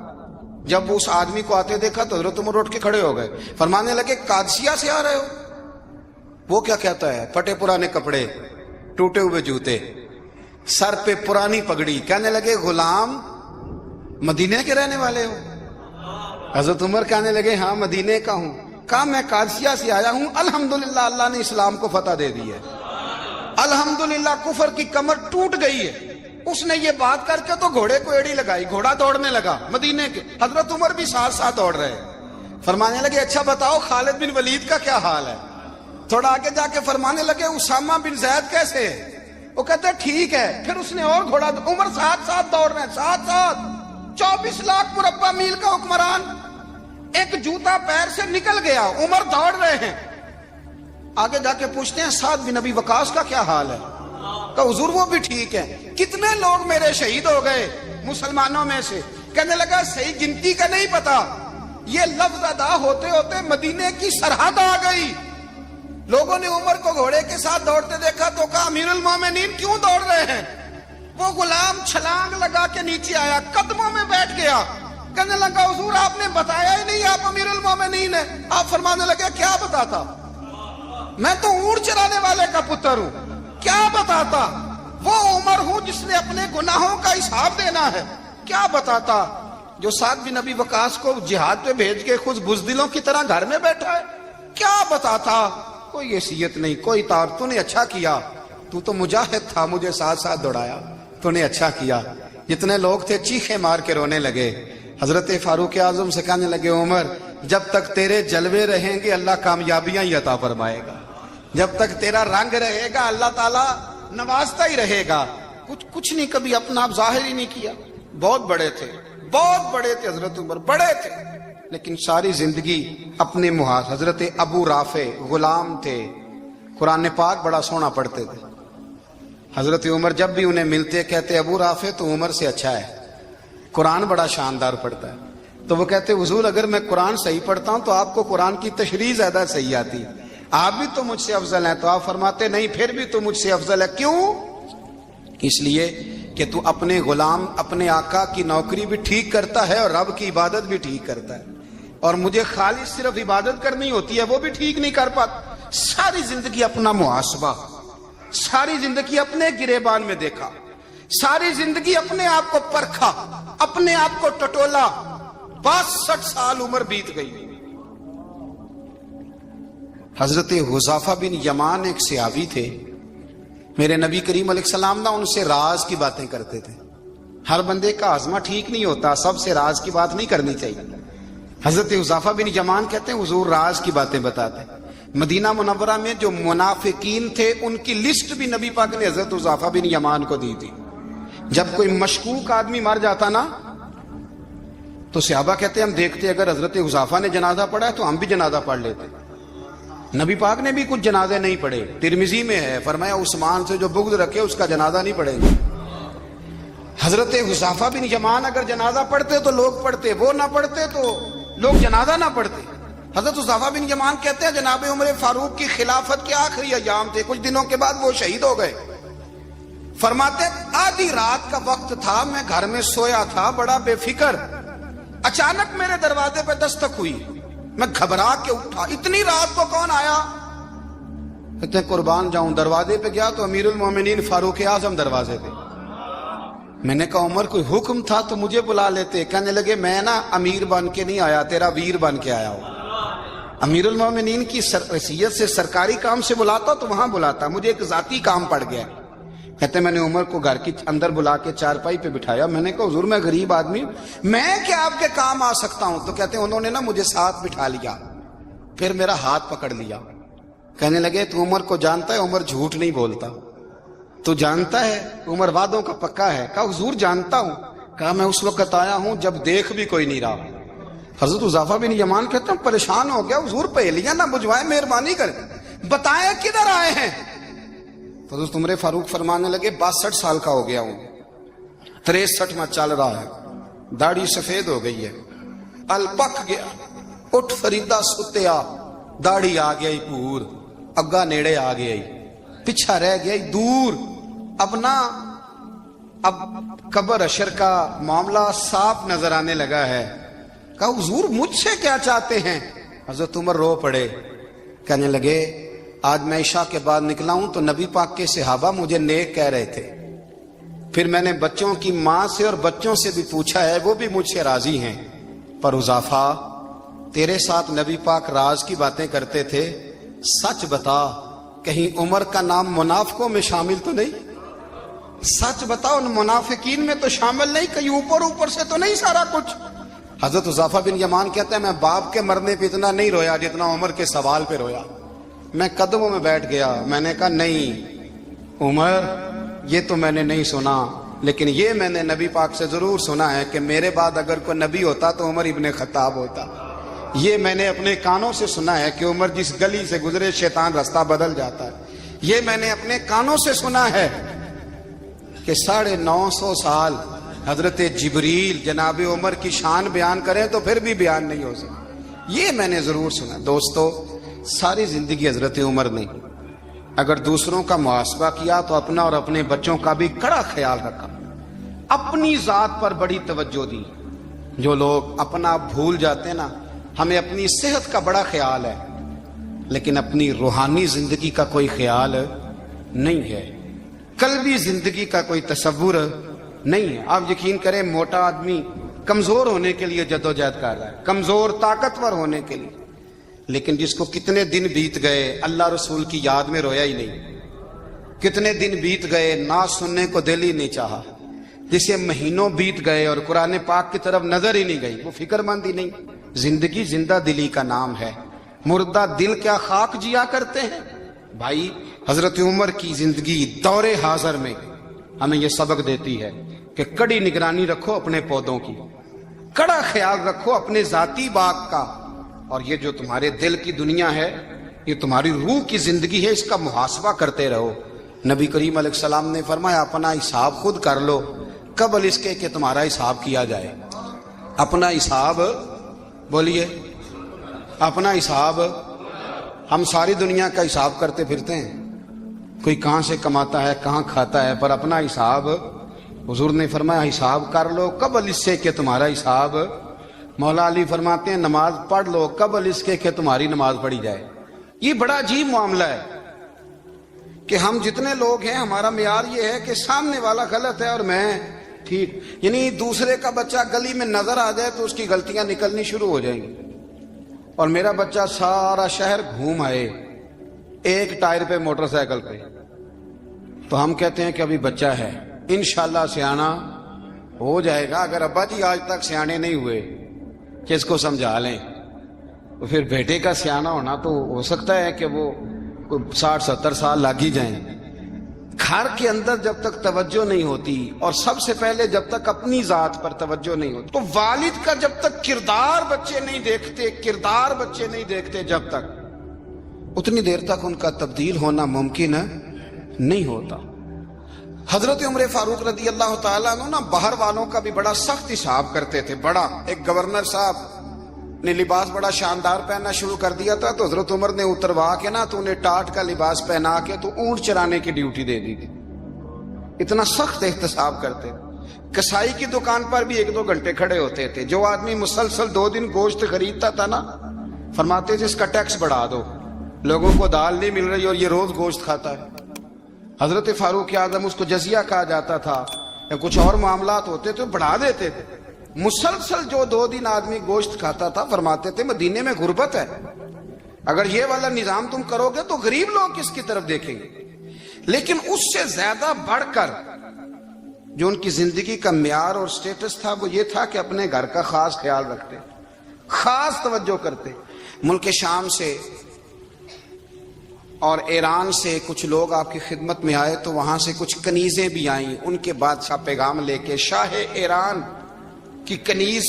A: جب اس آدمی کو آتے دیکھا تو حضرت عمر اٹھ کے کھڑے ہو گئے, فرمانے لگے قادسیہ سے آ رہے ہو؟ وہ کیا کہتا ہے؟ پھٹے پرانے کپڑے, ٹوٹے ہوئے جوتے, سر پہ پرانی پگڑی. کہنے لگے غلام مدینے کے رہنے والے ہو؟ حضرت عمر کہنے لگے ہاں مدینے کا ہوں. کہا میں قادسیہ سے آیا ہوں, الحمدللہ اللہ نے اسلام کو فتح دے دی ہے, الحمدللہ کفر کی کمر ٹوٹ گئی ہے. اس نے یہ بات کر کے تو گھوڑے کو ایڑی لگائی, گھوڑا دوڑنے لگا مدینے کے. حضرت عمر بھی ساتھ ساتھ دوڑ رہے. فرمانے لگے اچھا بتاؤ خالد بن ولید کا کیا حال ہے؟ تھوڑا آگے جا کے فرمانے لگے اسامہ بن زید کیسے ہے؟ وہ کہتے ٹھیک ہے. پھر اس نے اور گھوڑا, عمر ساتھ ساتھ دوڑ رہے ہیں, ساتھ ساتھ. 24 لاکھ مربع میل کا حکمران, ایک جوتا پیر سے نکل گیا, عمر دوڑ رہے ہیں. آگے جا کے پوچھتے ہیں سعد بن ابی وقاص کا کیا حال ہے؟ کہ حضور وہ بھی ٹھیک ہے. کتنے لوگ میرے شہید ہو گئے مسلمانوں میں سے؟ کہنے لگا صحیح گنتی کا نہیں پتا. یہ لفظ ادا ہوتے ہوتے مدینے کی سرحد آ گئی. لوگوں نے عمر کو گھوڑے کے ساتھ دوڑتے دیکھا تو کہا امیر المومنین کیوں دوڑ رہے ہیں؟ وہ غلام چھلانگ لگا کے نیچے آیا, قدموں میں بیٹھ گیا. کہنے لگا حضور آپ نے بتایا ہی نہیں آپ امیر المومنین ہیں. آپ فرمانے لگے کیا بتاتا؟ میں تو اونٹ چرانے والے کا پتر ہوں, کیا بتاتا؟ وہ عمر ہوں جس نے اپنے گناہوں کا حساب دینا ہے. کیا بتاتا؟ جو سعد بن ابی وقاص کو جہاد پہ بھیج کے خود بزدلوں کی طرح گھر میں بیٹھا ہے. کیا بتاتا؟ کوئی حیثیت نہیں, کوئی تار. تو نے اچھا کیا, تو مجاہد تھا, مجھے ساتھ ساتھ دوڑایا, تو نے اچھا کیا. جتنے لوگ تھے چیخے مار کے رونے لگے. حضرت فاروق اعظم سے کہنے لگے عمر جب تک تیرے جلوے رہیں گے اللہ کامیابیاں ہی عطا فرمائے گا, جب تک تیرا رنگ رہے گا اللہ تعالیٰ نوازتا ہی رہے گا. کچھ نہیں کبھی اپنا آپ ظاہر ہی نہیں کیا. بہت بڑے تھے, بہت بڑے تھے حضرت عمر, بڑے تھے, لیکن ساری زندگی اپنے محاذ. حضرت ابو رافع غلام تھے, قرآن پاک بڑا سونا پڑھتے تھے. حضرت عمر جب بھی انہیں ملتے کہتے ابو رافع تو عمر سے اچھا ہے, قرآن بڑا شاندار پڑھتا ہے. تو وہ کہتے حضور اگر میں قرآن صحیح پڑھتا ہوں تو آپ کو قرآن کی تشریح زیادہ صحیح آتی, آپ بھی تو مجھ سے افضل ہیں. تو آپ فرماتے نہیں پھر بھی تو مجھ سے افضل ہے. کیوں؟ اس لیے کہ تو اپنے غلام اپنے آقا کی نوکری بھی ٹھیک کرتا ہے اور رب کی عبادت بھی ٹھیک کرتا ہے, اور مجھے خالص صرف عبادت کرنی ہوتی ہے وہ بھی ٹھیک نہیں کر پاتا. ساری زندگی اپنا محاسبہ, ساری زندگی اپنے گریبان میں دیکھا, ساری زندگی اپنے آپ کو پرکھا, اپنے آپ کو ٹٹولا. 62 سال عمر بیت گئی. حضرت حذیفہ بن یمان ایک صحابی تھے, میرے نبی کریم علیہ السلام نا ان سے راز کی باتیں کرتے تھے. ہر بندے کا ہاضمہ ٹھیک نہیں ہوتا, سب سے راز کی بات نہیں کرنی چاہیے. حضرت حذیفہ بن یمان کہتے ہیں حضور راز کی باتیں بتاتے. مدینہ منورہ میں جو منافقین تھے ان کی لسٹ بھی نبی پاک نے حضرت حذیفہ بن یمان کو دی تھی. جب کوئی مشکوک آدمی مر جاتا نا تو صحابہ کہتے ہیں ہم دیکھتے اگر حضرت حذیفہ نے جنازہ پڑھا ہے تو ہم بھی جنازہ پڑھ لیتے. نبی پاک نے بھی کچھ جنازے نہیں پڑھے. ترمذی میں ہے, فرمایا عثمان سے جو بغض رکھے اس کا جنازہ نہیں پڑھیں گے. حضرت حذیفہ بن یمان اگر جنازہ پڑھتے تو لوگ پڑھتے, وہ نہ پڑھتے تو لوگ جنازہ نہ پڑھتے. حضرت حذیفہ بن یمان کہتے ہیں جناب عمر فاروق کی خلافت کے آخری ایام تھے, کچھ دنوں کے بعد وہ شہید ہو گئے. فرماتے آدھی رات کا وقت تھا, میں گھر میں سویا تھا بڑا بے فکر, اچانک میرے دروازے پہ دستک ہوئی, میں گھبرا کے اٹھا. اتنی رات کو کون آیا؟ کہتے ہیں قربان جاؤں, دروازے پہ گیا تو امیر المومنین فاروق اعظم دروازے پہ. میں نے کہا عمر کوئی حکم تھا تو مجھے بلا لیتے. کہنے لگے میں نا امیر بن کے نہیں آیا, تیرا ویر بن کے آیا ہوں. امیر المومنین کی حیثیت سے سرکاری کام سے بلاتا تو وہاں بلاتا, مجھے ایک ذاتی کام پڑ گیا. کہتے میں نے عمر کو گھر کی اندر بلا کے چارپائی پہ بٹھایا. میں نے کہا حضور میں غریب آدمی ہوں, میں کیا آپ کے کام آ سکتا ہوں؟ تو کہتے ہیں انہوں نے نا مجھے ساتھ بٹھا لیا, پھر میرا ہاتھ پکڑ لیا. کہنے لگے تو عمر کو جانتا ہے؟ عمر جھوٹ نہیں بولتا. تو جانتا ہے؟ عمر وعدوں کا پکا ہے. کہا حضور جانتا ہوں. کہا میں اس وقت آیا ہوں جب دیکھ بھی کوئی نہیں رہا. حضرت حذیفہ بن یمان کہتے ہیں پریشان ہو گیا, حضور پہلیاں نہ بجھوائے, مہربانی کر بتائیں کدھر آئے ہیں. تو حضرت عمر فاروق فرمانے لگے 62 سال کا ہو گیا ہوں, 63 میں چل رہا ہے, داڑھی سفید ہو گئی ہے, ال پک گیا, اٹھ فریدا ستیا, داڑھی آ گئی پور, اگا نیڑے آ گئی, پیچھا رہ گیا دور. اب نہ اب قبر اشر کا معاملہ صاف نظر آنے لگا ہے. کہا حضور مجھ سے کیا چاہتے ہیں؟ حضرت عمر رو پڑے, کہنے لگے آج میں عشاء کے بعد نکلا ہوں تو نبی پاک کے صحابہ مجھے نیک کہہ رہے تھے, پھر میں نے بچوں کی ماں سے اور بچوں سے بھی پوچھا ہے, وہ بھی مجھ سے راضی ہیں, پر حذیفہ تیرے ساتھ نبی پاک راز کی باتیں کرتے تھے, سچ بتا کہیں عمر کا نام منافقوں میں شامل تو نہیں؟ سچ بتا ان منافقین میں تو شامل نہیں, کہیں اوپر سے تو نہیں سارا کچھ؟ حضرت حذیفہ بن یمان کہتے ہیں میں باپ کے مرنے پہ اتنا نہیں رویا جتنا عمر کے سوال پہ رویا. میں قدموں میں بیٹھ گیا, میں نے کہا نہیں عمر, یہ تو میں نے نہیں سنا, لیکن یہ میں نے نبی پاک سے ضرور سنا ہے کہ میرے بعد اگر کوئی نبی ہوتا تو عمر ابن خطاب ہوتا. یہ میں نے اپنے کانوں سے سنا ہے کہ عمر جس گلی سے گزرے شیطان رستہ بدل جاتا ہے. یہ میں نے اپنے کانوں سے سنا ہے کہ 950 سال حضرت جبریل جناب عمر کی شان بیان کریں تو پھر بھی بیان نہیں ہو سکتا. یہ میں نے ضرور سنا. دوستو ساری زندگی حضرت عمر نے اگر دوسروں کا محاسبہ کیا تو اپنا اور اپنے بچوں کا بھی کڑا خیال رکھا, اپنی ذات پر بڑی توجہ دی. جو لوگ اپنا بھول جاتے ہیں نا, ہمیں اپنی صحت کا بڑا خیال ہے لیکن اپنی روحانی زندگی کا کوئی خیال نہیں ہے, قلبی زندگی کا کوئی تصور نہیں ہے. آپ یقین کریں موٹا آدمی کمزور ہونے کے لیے جدوجہد کر رہا ہے, کمزور طاقتور ہونے کے لیے, لیکن جس کو کتنے دن بیت گئے اللہ رسول کی یاد میں رویا ہی نہیں, کتنے دن بیت گئے نعت سننے کو دل ہی نہیں چاہا, جسے مہینوں بیت گئے اور قرآن پاک کی طرف نظر ہی نہیں گئی, وہ فکر مند ہی نہیں. زندگی زندہ دلی کا نام ہے, مردہ دل کیا خاک جیا کرتے ہیں. بھائی حضرت عمر کی زندگی دور حاضر میں ہمیں یہ سبق دیتی ہے کہ کڑی نگرانی رکھو اپنے پودوں کی, کڑا خیال رکھو اپنے ذاتی باغ کا, اور یہ جو تمہارے دل کی دنیا ہے یہ تمہاری روح کی زندگی ہے, اس کا محاسبہ کرتے رہو. نبی کریم علیہ السلام نے فرمایا اپنا حساب خود کر لو قبل اس کے کہ تمہارا حساب کیا جائے. اپنا حساب بولیے, اپنا حساب. ہم ساری دنیا کا حساب کرتے پھرتے ہیں, کوئی کہاں سے کماتا ہے کہاں کھاتا ہے, پر اپنا حساب حضور نے فرمایا حساب کر لو قبل اس سے کہ تمہارا حساب. مولا علی فرماتے ہیں نماز پڑھ لو قبل اس کے کہ تمہاری نماز پڑھی جائے. یہ بڑا عجیب معاملہ ہے کہ ہم جتنے لوگ ہیں ہمارا معیار یہ ہے کہ سامنے والا غلط ہے اور میں ٹھیک. یعنی دوسرے کا بچہ گلی میں نظر آ جائے تو اس کی غلطیاں نکلنی شروع ہو جائیں گی, اور میرا بچہ سارا شہر گھوم آئے ایک ٹائر پہ موٹر سائیکل پہ, تو ہم کہتے ہیں کہ ابھی بچہ ہے, انشاءاللہ سیانا ہو جائے گا. اگر ابا جی آج تک سیانے نہیں ہوئے کہ اس کو سمجھا لیں, تو پھر بیٹے کا سیانا ہونا تو ہو سکتا ہے کہ وہ 60-70 سال لگ ہی جائیں. گھر کے اندر جب تک توجہ نہیں ہوتی, اور سب سے پہلے جب تک اپنی ذات پر توجہ نہیں ہوتی, تو والد کا جب تک کردار بچے نہیں دیکھتے جب تک, اتنی دیر تک ان کا تبدیل ہونا ممکن نہیں ہوتا. حضرت عمر فاروق رضی اللہ تعالیٰ عنہ نا باہر والوں کا بھی بڑا سخت حساب کرتے تھے. بڑا ایک گورنر صاحب نے لباس بڑا شاندار پہننا شروع کر دیا تھا, تو حضرت عمر نے اتروا کے نا تو انہیں ٹاٹ کا لباس پہنا کے تو اونٹ چرانے کی ڈیوٹی دے دی تھی. اتنا سخت احتساب کرتے. کسائی کی دکان پر بھی 1-2 گھنٹے کھڑے ہوتے تھے. جو آدمی مسلسل 2 دن گوشت خریدتا تھا نا, فرماتے تھے اس کا ٹیکس بڑھا دو, لوگوں کو دال نہیں مل رہی اور یہ روز گوشت کھاتا ہے. حضرت فاروق اعظم اس کو جزیہ کہا جاتا تھا, یا کچھ اور معاملات ہوتے تو بڑھا دیتے تھے. مسلسل جو 2 دن آدمی گوشت کھاتا تھا, فرماتے تھے مدینے میں غربت ہے, اگر یہ والا نظام تم کرو گے تو غریب لوگ کس کی طرف دیکھیں گے. لیکن اس سے زیادہ بڑھ کر جو ان کی زندگی کا معیار اور سٹیٹس تھا وہ یہ تھا کہ اپنے گھر کا خاص خیال رکھتے, خاص توجہ کرتے. ملک شام سے اور ایران سے کچھ لوگ آپ کی خدمت میں آئے تو وہاں سے کچھ کنیزیں بھی آئیں، ان کے بادشاہ پیغام لے کے. شاہ ایران کی کنیز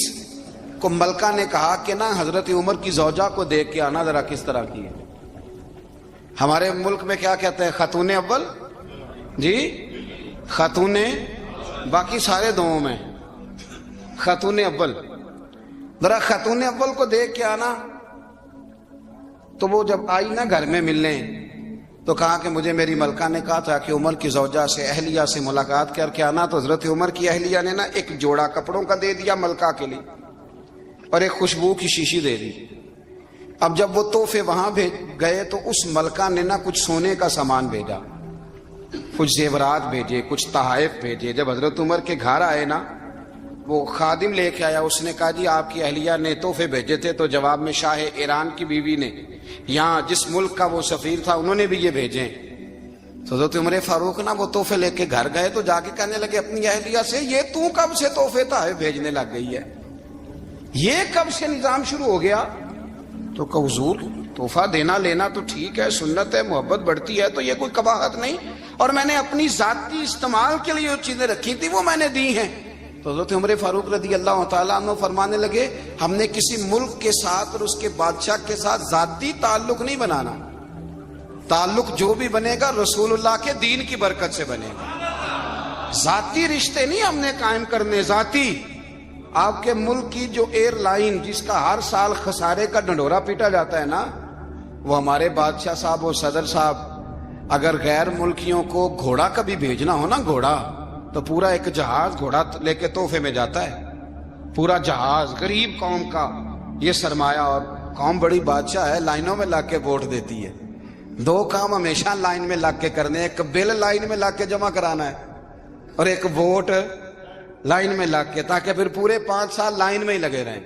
A: کو ملکہ نے کہا کہ نا حضرت عمر کی زوجہ کو دیکھ کے آنا ذرا کس طرح کی ہے. ہمارے ملک میں کیا کہتے ہیں؟ خاتون اول جی، خاتون، باقی سارے دووں میں خاتون اول. ذرا خاتون اول کو دیکھ کے آنا. تو وہ جب آئی نا گھر میں ملنے تو کہا کہ مجھے میری ملکہ نے کہا تھا کہ عمر کی زوجہ سے، اہلیہ سے ملاقات کر کے آنا. تو حضرت عمر کی اہلیہ نے نا ایک جوڑا کپڑوں کا دے دیا ملکہ کے لیے اور ایک خوشبو کی شیشی دے دی. اب جب وہ تحفے وہاں گئے تو اس ملکہ نے نا کچھ سونے کا سامان بھیجا، کچھ زیورات بھیجے، کچھ تحائف بھیجے. جب حضرت عمر کے گھر آئے نا وہ خادم لے کے آیا، اس نے کہا جی آپ کی اہلیہ نے تحفے بھیجے تھے. تو جواب میں شاہ ایران کی بیوی نے، یہاں جس ملک کا وہ سفیر تھا، انہوں نے بھی یہ بھیجے. تو حضرت عمر فاروق نا وہ تحفے لے کے گھر گئے تو جا کے کہنے لگے اپنی اہلیہ سے، یہ تو کب سے تحفے تحائف بھیجنے لگ گئی ہے؟ یہ کب سے نظام شروع ہو گیا؟ تو کہ حضور تحفہ دینا لینا تو ٹھیک ہے، سنت ہے، محبت بڑھتی ہے، تو یہ کوئی قباحت نہیں، اور میں نے اپنی ذاتی استعمال کے لیے جو چیزیں رکھی تھی وہ میں نے دی ہیں. تو حضرت عمر فاروق رضی اللہ تعالیٰ عنہ فرمانے لگے ہم نے کسی ملک کے ساتھ اور اس کے بادشاہ کے ساتھ ذاتی تعلق نہیں بنانا. تعلق جو بھی بنے گا رسول اللہ کے دین کی برکت سے بنے گا. ذاتی رشتے نہیں ہم نے قائم کرنے. ذاتی آپ کے ملک کی جو ایئر لائن جس کا ہر سال خسارے کا ڈنڈورا پیٹا جاتا ہے نا، وہ ہمارے بادشاہ صاحب اور صدر صاحب اگر غیر ملکیوں کو گھوڑا کبھی بھیجنا ہو نا، گھوڑا، تو پورا ایک جہاز گھوڑا لے کے تحفے میں جاتا ہے. پورا جہاز غریب قوم کا یہ سرمایہ، اور قوم بڑی بادشاہ ہے، لائنوں میں لگ کے ووٹ دیتی ہے. دو کام ہمیشہ لائن میں لگ کے کرنے، ایک بل لائن میں لگ کے جمع کرانا ہے اور ایک ووٹ لائن میں لگ کے، تاکہ پھر پورے 5 سال لائن میں ہی لگے رہیں.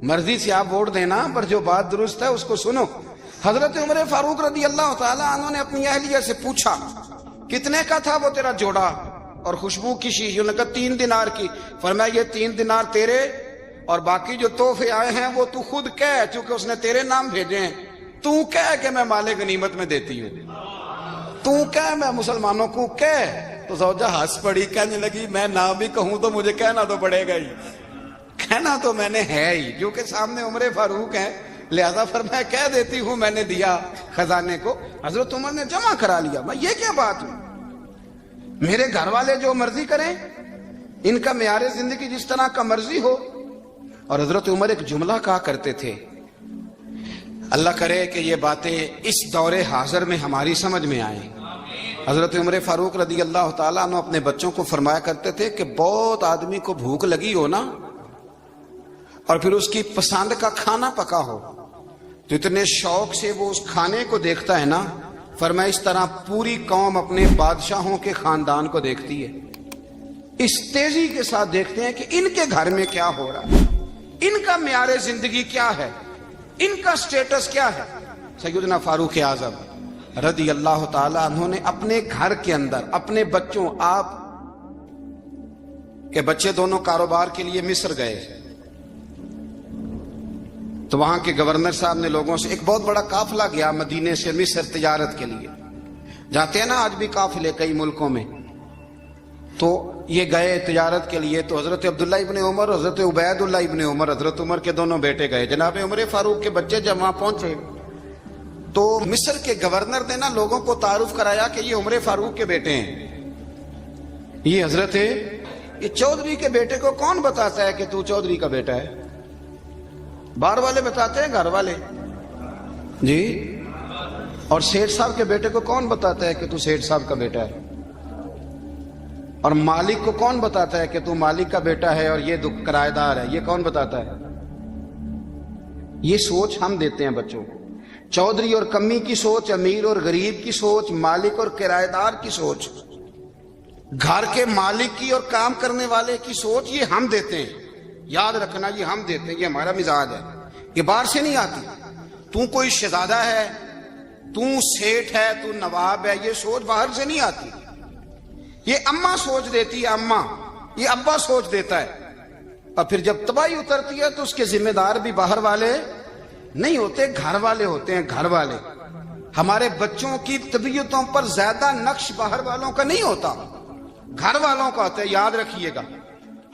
A: مرضی سے آپ ووٹ دینا، پر جو بات درست ہے اس کو سنو. حضرت عمر فاروق رضی اللہ تعالیٰ عنہ نے اپنی اہلیہ سے پوچھا کتنے کا تھا وہ تیرا جوڑا اور خوشبو کی شیشی؟ انہوں نے کہا 3 دینار کی. فرمایا یہ 3 دینار تیرے، اور باقی جو تحفے آئے ہیں وہ تو خود کہہ، چونکہ اس نے تیرے نام بھیجے ہیں، تو کہہ کہ میں مال غنیمت میں دیتی ہوں، تو کہہ میں مسلمانوں کو کہہ. تو زوجہ ہنس پڑی، کہنے لگی میں نہ بھی کہوں تو مجھے کہنا تو پڑے گا ہی، کہنا تو میں نے ہے ہی، کیونکہ سامنے عمر فاروق ہیں، لہذا فرمایا کہہ دیتی ہوں میں نے دیا خزانے کو. حضرت عمر نے جمع کرا لیا. میں یہ کیا بات ہوں، میرے گھر والے جو مرضی کریں، ان کا معیار زندگی جس طرح کا مرضی ہو. اور حضرت عمر ایک جملہ کہا کرتے تھے، اللہ کرے کہ یہ باتیں اس دور حاضر میں ہماری سمجھ میں آئیں. حضرت عمر فاروق رضی اللہ تعالیٰ عنہ اپنے بچوں کو فرمایا کرتے تھے کہ بہت آدمی کو بھوک لگی ہو نا، اور پھر اس کی پسند کا کھانا پکا ہو تو اتنے شوق سے وہ اس کھانے کو دیکھتا ہے نا، فرمایا اس طرح پوری قوم اپنے بادشاہوں کے خاندان کو دیکھتی ہے. اس تیزی کے ساتھ دیکھتے ہیں کہ ان کے گھر میں کیا ہو رہا ہے، ان کا معیار زندگی کیا ہے، ان کا سٹیٹس کیا ہے. سیدنا فاروق اعظم رضی اللہ تعالی عنہ نے اپنے گھر کے اندر اپنے بچوں، آپ کے بچے دونوں کاروبار کے لیے مصر گئے تو وہاں کے گورنر صاحب نے لوگوں سے، ایک بہت بڑا قافلہ گیا مدینے سے مصر تجارت کے لیے، جاتے ہیں نا آج بھی قافلے کئی ملکوں میں، تو یہ گئے تجارت کے لیے. تو حضرت عبداللہ ابن عمر، حضرت عبید اللہ ابن عمر، حضرت عمر کے دونوں بیٹے گئے. جناب عمر فاروق کے بچے جب وہاں پہنچے تو مصر کے گورنر نے نا لوگوں کو تعارف کرایا کہ یہ عمر فاروق کے بیٹے ہیں. یہ حضرت یہ چودھری کے بیٹے کو کون بتاتا ہے کہ تو چودھری کا بیٹا ہے؟ باہر والے بتاتے ہیں، گھر والے جی. اور سیٹھ صاحب کے بیٹے کو کون بتاتا ہے کہ تو سیٹھ صاحب کا بیٹا ہے؟ اور مالک کو کون بتاتا ہے کہ تو مالک کا بیٹا ہے اور یہ کرایہ دار ہے؟ یہ کون بتاتا ہے؟ یہ سوچ ہم دیتے ہیں بچوں کو. چودھری اور کمی کی سوچ، امیر اور غریب کی سوچ، مالک اور کرایہ دار کی سوچ، گھر کے مالک کی اور کام کرنے والے کی سوچ، یہ ہم دیتے ہیں. یاد رکھنا یہ ہم دیتے ہیں، یہ ہمارا مزاج ہے، یہ باہر سے نہیں آتی. تو کوئی شہزادہ ہے، تو سیٹھ ہے، تو نواب ہے، یہ سوچ باہر سے نہیں آتی. یہ اماں سوچ دیتی ہے، اماں، یہ ابا سوچ دیتا ہے. اور پھر جب تباہی اترتی ہے تو اس کے ذمہ دار بھی باہر والے نہیں ہوتے، گھر والے ہوتے ہیں، گھر والے. ہمارے بچوں کی طبیعتوں پر زیادہ نقش باہر والوں کا نہیں ہوتا، گھر والوں کا ہوتا ہے. یاد رکھیے گا.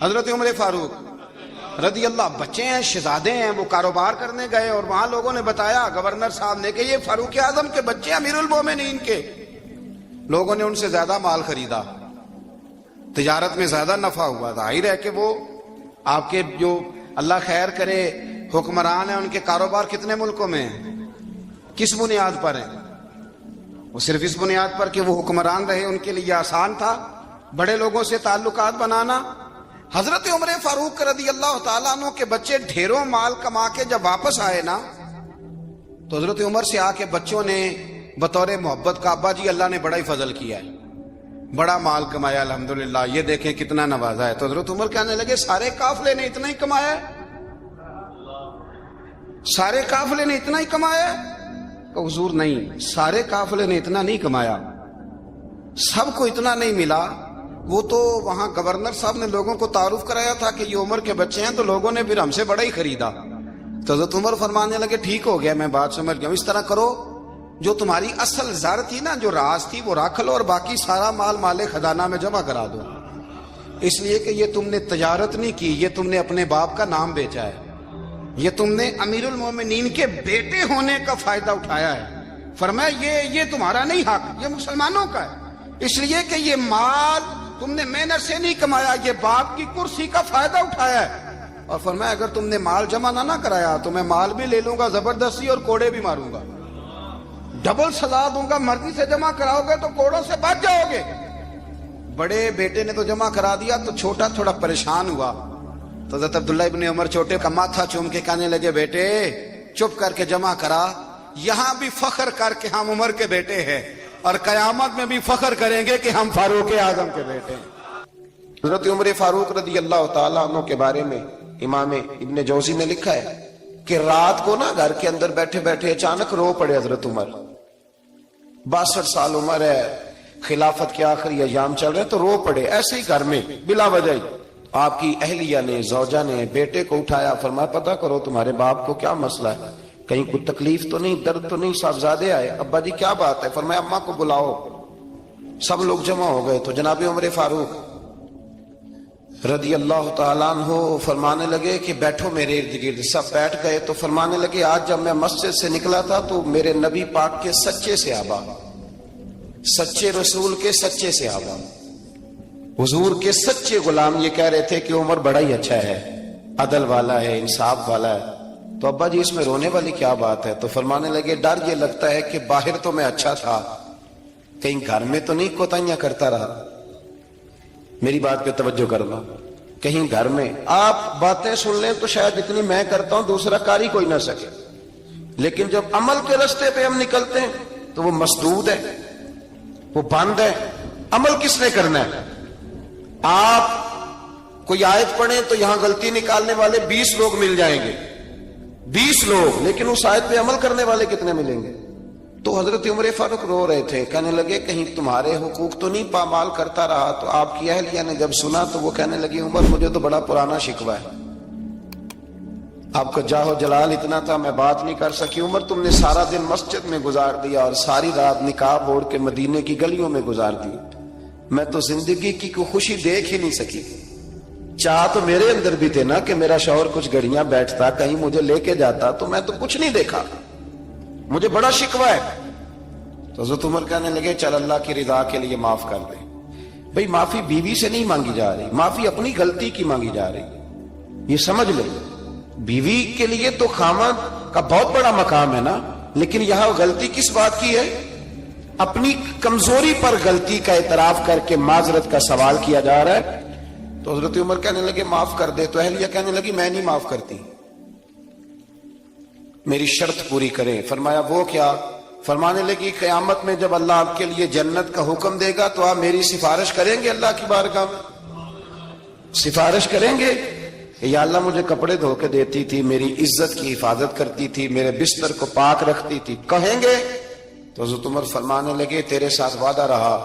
A: حضرت عمر فاروق رضی اللہ بچے ہیں، شہزادے ہیں، وہ کاروبار کرنے گئے اور وہاں لوگوں نے بتایا گورنر صاحب نے کہ یہ فاروق اعظم کے بچے امیر المومنین کے. لوگوں نے ان سے زیادہ مال خریدا، تجارت میں زیادہ نفع ہوا. ظاہر ہے کہ وہ آپ کے جو اللہ خیر کرے حکمران ہیں، ان کے کاروبار کتنے ملکوں میں ہیں، کس بنیاد پر ہیں؟ وہ صرف اس بنیاد پر کہ وہ حکمران رہے، ان کے لیے آسان تھا بڑے لوگوں سے تعلقات بنانا. حضرت عمر فاروق رضی اللہ تعالیٰ عنہ کے بچے ڈھیروں مال کما کے جب واپس آئے نا، تو حضرت عمر سے آ کے بچوں نے بطور محبت کا ابا جی اللہ نے بڑا ہی فضل کیا ہے، بڑا مال کمایا الحمدللہ، یہ دیکھیں کتنا نوازا ہے. تو حضرت عمر کہنے لگے سارے قافلے نے اتنا ہی کمایا ہے؟ سارے قافلے نے اتنا ہی کمایا ہے؟ کہ حضور نہیں، سارے قافلے نے اتنا نہیں کمایا، سب کو اتنا نہیں ملا. وہ تو وہاں گورنر صاحب نے لوگوں کو تعارف کرایا تھا کہ یہ عمر کے بچے ہیں، تو لوگوں نے پھر ہم سے بڑا ہی خریدا. تو حضرت عمر فرمانے لگے ٹھیک ہو گیا، میں بات سمجھ گیا ہوں، اس طرح کرو جو تمہاری اصل زر تھی نا، جو راز تھی وہ رکھ لو اور باقی سارا مال خزانہ میں جمع کرا دو. اس لیے کہ یہ تم نے تجارت نہیں کی، یہ تم نے اپنے باپ کا نام بیچا ہے، یہ تم نے امیر المومنین کے بیٹے ہونے کا فائدہ اٹھایا ہے. فرمایا یہ تمہارا نہیں حق، یہ مسلمانوں کا ہے، اس لیے کہ یہ مال تم نے محنت سے نہیں کمایا، یہ باپ کی کرسی کا فائدہ اٹھایا ہے. اور فرمایا اگر تم نے مال جمع نہ کرایا تو میں مال بھی لے لوں گا زبردستی اور کوڑے بھی ماروں گا، ڈبل سزا دوں گا. مرضی سے جمع کراؤ گے تو کوڑوں سے بچ جاؤ گے. بڑے بیٹے نے تو جمع کرا دیا، تو چھوٹا تھوڑا پریشان ہوا. تو حضرت عبداللہ ابن عمر چھوٹے کا ماتھا چوم کے کہنے لگے بیٹے چپ کر کے جمع کرا، یہاں بھی فخر کر کے ہم عمر کے بیٹے ہیں اور قیامت میں بھی فخر کریں گے کہ ہم فاروق اعظم کے بیٹے ہیں.
B: حضرت عمر فاروق رضی اللہ تعالیٰ عنہ کے بارے میں امام ابن جوزی نے لکھا ہے کہ رات کو نا گھر کے اندر بیٹھے بیٹھے اچانک رو پڑے حضرت عمر. 62 سال عمر ہے، خلافت کے آخری ایام چل رہے، تو رو پڑے ایسے ہی گھر میں بلا وجہ ہی. آپ کی اہلیہ نے، زوجہ نے بیٹے کو اٹھایا، فرمایا پتہ کرو تمہارے باپ کو کیا مسئلہ ہے، کہیں کوئی تکلیف تو نہیں، درد تو نہیں، صاحبزادے آئے. ابا جی کیا بات ہے؟ فرمایا اماں کو بلاؤ. سب لوگ جمع ہو گئے تو جناب عمر فاروق رضی اللہ تعالیٰ عنہ فرمانے لگے کہ بیٹھو میرے ارد گرد. سب بیٹھ گئے تو فرمانے لگے آج جب میں مسجد سے نکلا تھا تو میرے نبی پاک کے سچے صحابہ، سچے رسول کے سچے صحابہ، حضور کے سچے غلام یہ کہہ رہے تھے کہ عمر بڑا ہی اچھا ہے، عدل والا ہے، انصاف والا ہے. تو ابا جی اس میں رونے والی کیا بات ہے؟ تو فرمانے لگے ڈر یہ لگتا ہے کہ باہر تو میں اچھا تھا، کہیں گھر میں تو نہیں کوتاہیاں کرتا رہا. میری بات پہ توجہ کرنا، کہیں گھر میں آپ باتیں سن لیں تو شاید اتنی میں کرتا ہوں دوسرا کاری کوئی نہ سکے، لیکن جب عمل کے راستے پہ ہم نکلتے ہیں تو وہ مسدود ہے، وہ بند ہے. عمل کس نے کرنا ہے؟ آپ کوئی آیت پڑھیں تو یہاں غلطی نکالنے والے 20 لوگ مل جائیں گے، 20 لوگ، لیکن اس آیت پہ عمل کرنے والے کتنے ملیں گے؟ تو حضرت عمر فاروق رو رہے تھے، کہنے لگے کہیں تمہارے حقوق تو نہیں پامال کرتا رہا. تو آپ کی اہلیہ نے جب سنا تو وہ کہنے لگی عمر مجھے تو بڑا پرانا شکوہ ہے، آپ کا جاہ و جلال اتنا تھا میں بات نہیں کر سکی. عمر تم نے سارا دن مسجد میں گزار دیا اور ساری رات نقاب اوڑھ کے مدینے کی گلیوں میں گزار دی، میں تو زندگی کی کوئی خوشی دیکھ ہی نہیں سکی. چاہ تو میرے اندر بھی تھے نا کہ میرا شوہر کچھ گھڑیاں بیٹھتا، کہیں مجھے لے کے جاتا، تو میں تو کچھ نہیں دیکھا، مجھے بڑا شکوہ ہے. تو حضرت عمر کہنے لگے چل اللہ کی رضا کے لیے معاف کر دے. بھئی معافی بیوی سے نہیں مانگی جا رہی، معافی اپنی غلطی کی مانگی جا رہی، یہ سمجھ لیں. بیوی کے لیے تو خاوند کا بہت بڑا مقام ہے نا، لیکن یہاں غلطی کس بات کی ہے؟ اپنی کمزوری پر غلطی کا اعتراف کر کے معذرت کا سوال کیا جا رہا ہے. تو حضرت عمر کہنے لگے معاف کر دے. تو اہلیہ کہنے لگی میں نہیں معاف کرتی، میری شرط پوری کریں. فرمایا وہ کیا؟ فرمانے لگی قیامت میں جب اللہ آپ کے لیے جنت کا حکم دے گا تو آپ میری سفارش کریں گے اللہ کی بارگاہ میں؟ سفارش کریں گے کہ یا اللہ مجھے کپڑے دھو کے دیتی تھی، میری عزت کی حفاظت کرتی تھی، میرے بستر کو پاک رکھتی تھی، کہیں گے؟ تو حضرت عمر فرمانے لگے تیرے ساتھ وعدہ رہا،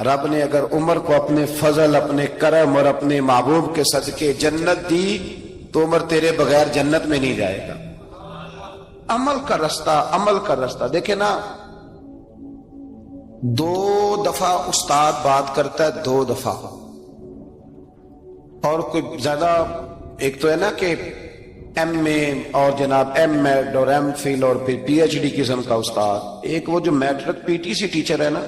B: رب نے اگر عمر کو اپنے فضل، اپنے کرم اور اپنے محبوب کے صدقے جنت دی تو عمر تیرے بغیر جنت میں نہیں جائے گا. عمل کا رستہ، عمل کا رستہ. دیکھیں نا دو دفعہ استاد بات کرتا ہے، 2 دفعہ، اور کوئی زیادہ، ایک تو ہے نا کہ ایم اے اور جناب ایم ایڈ اور ایم فل اور پھر پی ایچ ڈی قسم کا استاد، ایک وہ جو matric P T C teacher ہے نا،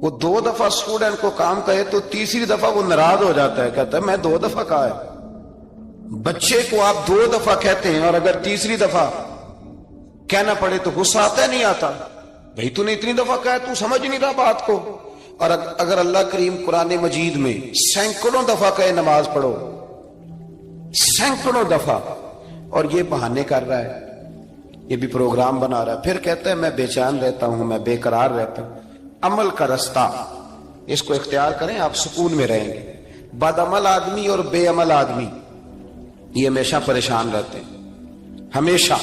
B: وہ 2 دفعہ اسٹوڈنٹ کو کام کہے تو تیسری دفعہ وہ ناراض ہو جاتا ہے، کہتا ہے میں 2 دفعہ کہا ہے۔ بچے کو آپ 2 دفعہ کہتے ہیں اور اگر تیسری دفعہ کہنا پڑے تو غصہ آتا ہے نہیں آتا؟ بھئی تو نے اتنی دفعہ کہا ہے، تو سمجھ نہیں رہا بات کو۔ اور اگر اللہ کریم قرآن مجید میں سینکڑوں دفعہ کہے نماز پڑھو، سینکڑوں دفعہ، اور یہ بہانے کر رہا ہے، یہ بھی پروگرام بنا رہا ہے، پھر کہتا ہے میں بے چین رہتا ہوں، میں بے قرار رہتا ہوں۔ عمل کا رستہ اس کو اختیار کریں، آپ سکون میں رہیں گے۔ بد عمل آدمی اور بے عمل آدمی یہ ہمیشہ پریشان رہتے ہیں، ہمیشہ۔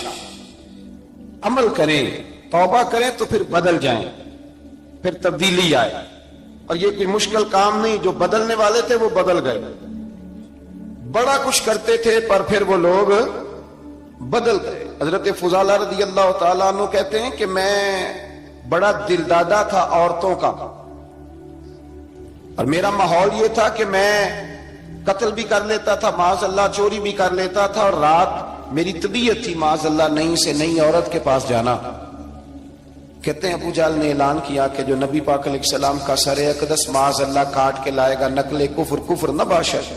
B: عمل کریں، توبہ کریں تو پھر بدل جائیں، پھر تبدیلی آئے، اور یہ کوئی مشکل کام نہیں، جو بدلنے والے تھے وہ بدل گئے، بڑا کچھ کرتے تھے پر پھر وہ لوگ بدل گئے۔ حضرت فضالہ رضی اللہ تعالیٰ عنہ کہتے ہیں کہ میں بڑا دل دادا تھا عورتوں کا، اور میرا ماحول یہ تھا کہ میں قتل بھی کر لیتا تھا، معاذ اللہ چوری بھی کر لیتا تھا، اور رات میری طبیعت تھی معاذ اللہ نئی سے نئی عورت کے پاس جانا۔ کہتے ہیں ابو جہل نے اعلان کیا کہ جو نبی پاک علیہ السلام کا سر اقدس معاذ اللہ کاٹ کے لائے گا، نقل کفر نہ باشد،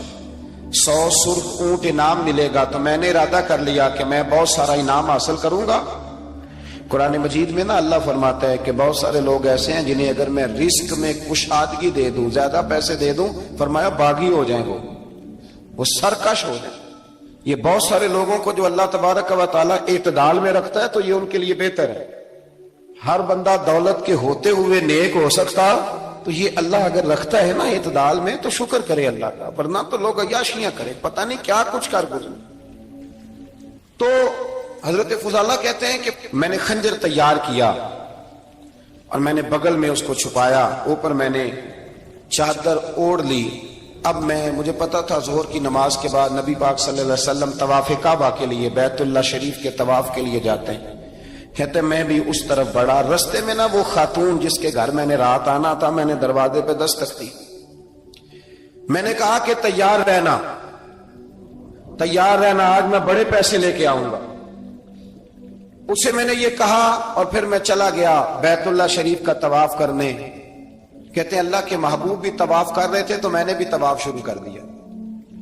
B: 100 سرخ اونٹ انعام ملے گا۔ تو میں نے ارادہ کر لیا کہ میں بہت سارا انعام حاصل کروں گا۔ قرآن مجید میں نا اللہ فرماتا ہے کہ بہت سارے لوگ ایسے ہیں جنہیں اگر میں رزق میں کشادگی دے دوں، زیادہ پیسے دے دوں، فرمایا باغی ہو جائیں، وہ سرکش ہو جائیں۔ یہ بہت سارے لوگوں کو جو اللہ تبارک و تعالیٰ اعتدال میں رکھتا ہے تو یہ ان کے لیے بہتر ہے۔ ہر بندہ دولت کے ہوتے ہوئے نیک ہو سکتا، تو یہ اللہ اگر رکھتا ہے نا اعتدال میں تو شکر کرے اللہ کا، ورنہ تو لوگ عیاشیاں کرے، پتہ نہیں کیا کچھ کر گزرے۔ تو حضرت فضالہ کہتے ہیں کہ میں نے خنجر تیار کیا اور میں نے بغل میں اس کو چھپایا، اوپر میں نے چادر اوڑھ لی۔ اب مجھے پتا تھا ظہر کی نماز کے بعد نبی پاک صلی اللہ علیہ وسلم طواف کعبہ کے لیے، بیت اللہ شریف کے طواف کے لیے جاتے ہیں۔ کہتے میں بھی اس طرف بڑھا، رستے میں نا وہ خاتون جس کے گھر میں نے رات آنا تھا، میں نے دروازے پہ دستک دی، میں نے کہا کہ تیار رہنا، تیار رہنا، آج میں بڑے پیسے لے کے آؤں گا۔ اسے میں نے یہ کہا اور پھر میں چلا گیا بیت اللہ شریف کا طواف کرنے۔ کہتے ہیں اللہ کے محبوب بھی طواف کر رہے تھے تو میں نے بھی طواف شروع کر دیا۔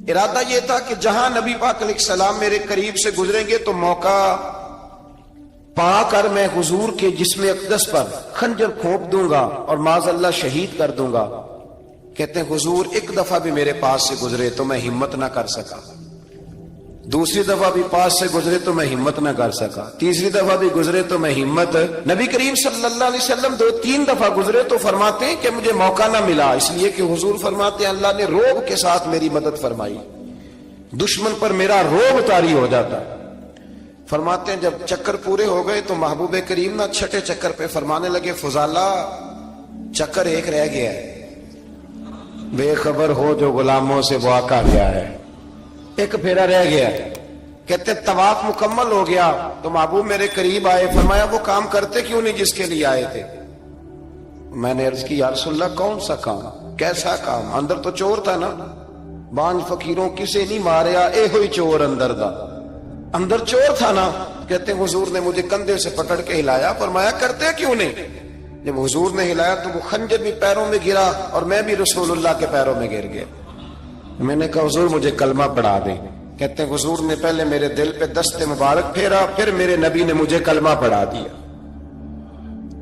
B: ارادہ یہ تھا کہ جہاں نبی پاک علیہ السلام میرے قریب سے گزریں گے تو موقع پا کر میں حضور کے جسم اقدس پر خنجر کھونپ دوں گا اور معاذ اللہ شہید کر دوں گا۔ کہتے ہیں حضور ایک دفعہ بھی میرے پاس سے گزرے تو میں ہمت نہ کر سکا، دوسری دفعہ بھی پاس سے گزرے تو میں ہمت نہ کر سکا، تیسری دفعہ بھی گزرے تو میں ہمت، نبی کریم صلی اللہ علیہ وسلم 2-3 دفعہ گزرے تو فرماتے ہیں کہ مجھے موقع نہ ملا، اس لیے کہ حضور فرماتے ہیں اللہ نے روب کے ساتھ میری مدد فرمائی، دشمن پر میرا روب طاری ہو جاتا۔ فرماتے ہیں جب چکر پورے ہو گئے تو محبوب کریم نہ چھٹے چکر پہ فرمانے لگے فضالہ چکر ایک رہ گیا ہے، بے خبر ہو جو غلاموں سے وہ آقا گیا ہے، ایک پھیرا رہ گیا ہے۔ کہتے طواف مکمل ہو گیا تو محبوب میرے قریب آئے، فرمایا وہ کام کرتے کیوں نہیں جس کے لیے آئے تھے؟ میں نے عرض کی یا رسول اللہ کون سا کام، کیسا کام؟ اندر تو چور تھا نا، بانج فقیروں کسے نہیں ماریا، اے ہوئی چور اندر دا، اندر چور تھا نا۔ کہتے ہیں حضور نے مجھے کندھے سے پکڑ کے ہلایا، فرمایا کرتے کیوں نہیں؟ جب حضور نے ہلایا تو وہ خنجر بھی پیروں میں گرا اور میں بھی رسول اللہ کے پیروں میں گر گیا۔ میں نے کہا حضور مجھے کلمہ پڑھا دیں۔ کہتے ہیں حضور نے پہلے میرے دل پہ دست مبارک پھیرا، پھر میرے نبی نے مجھے کلمہ پڑھا دیا۔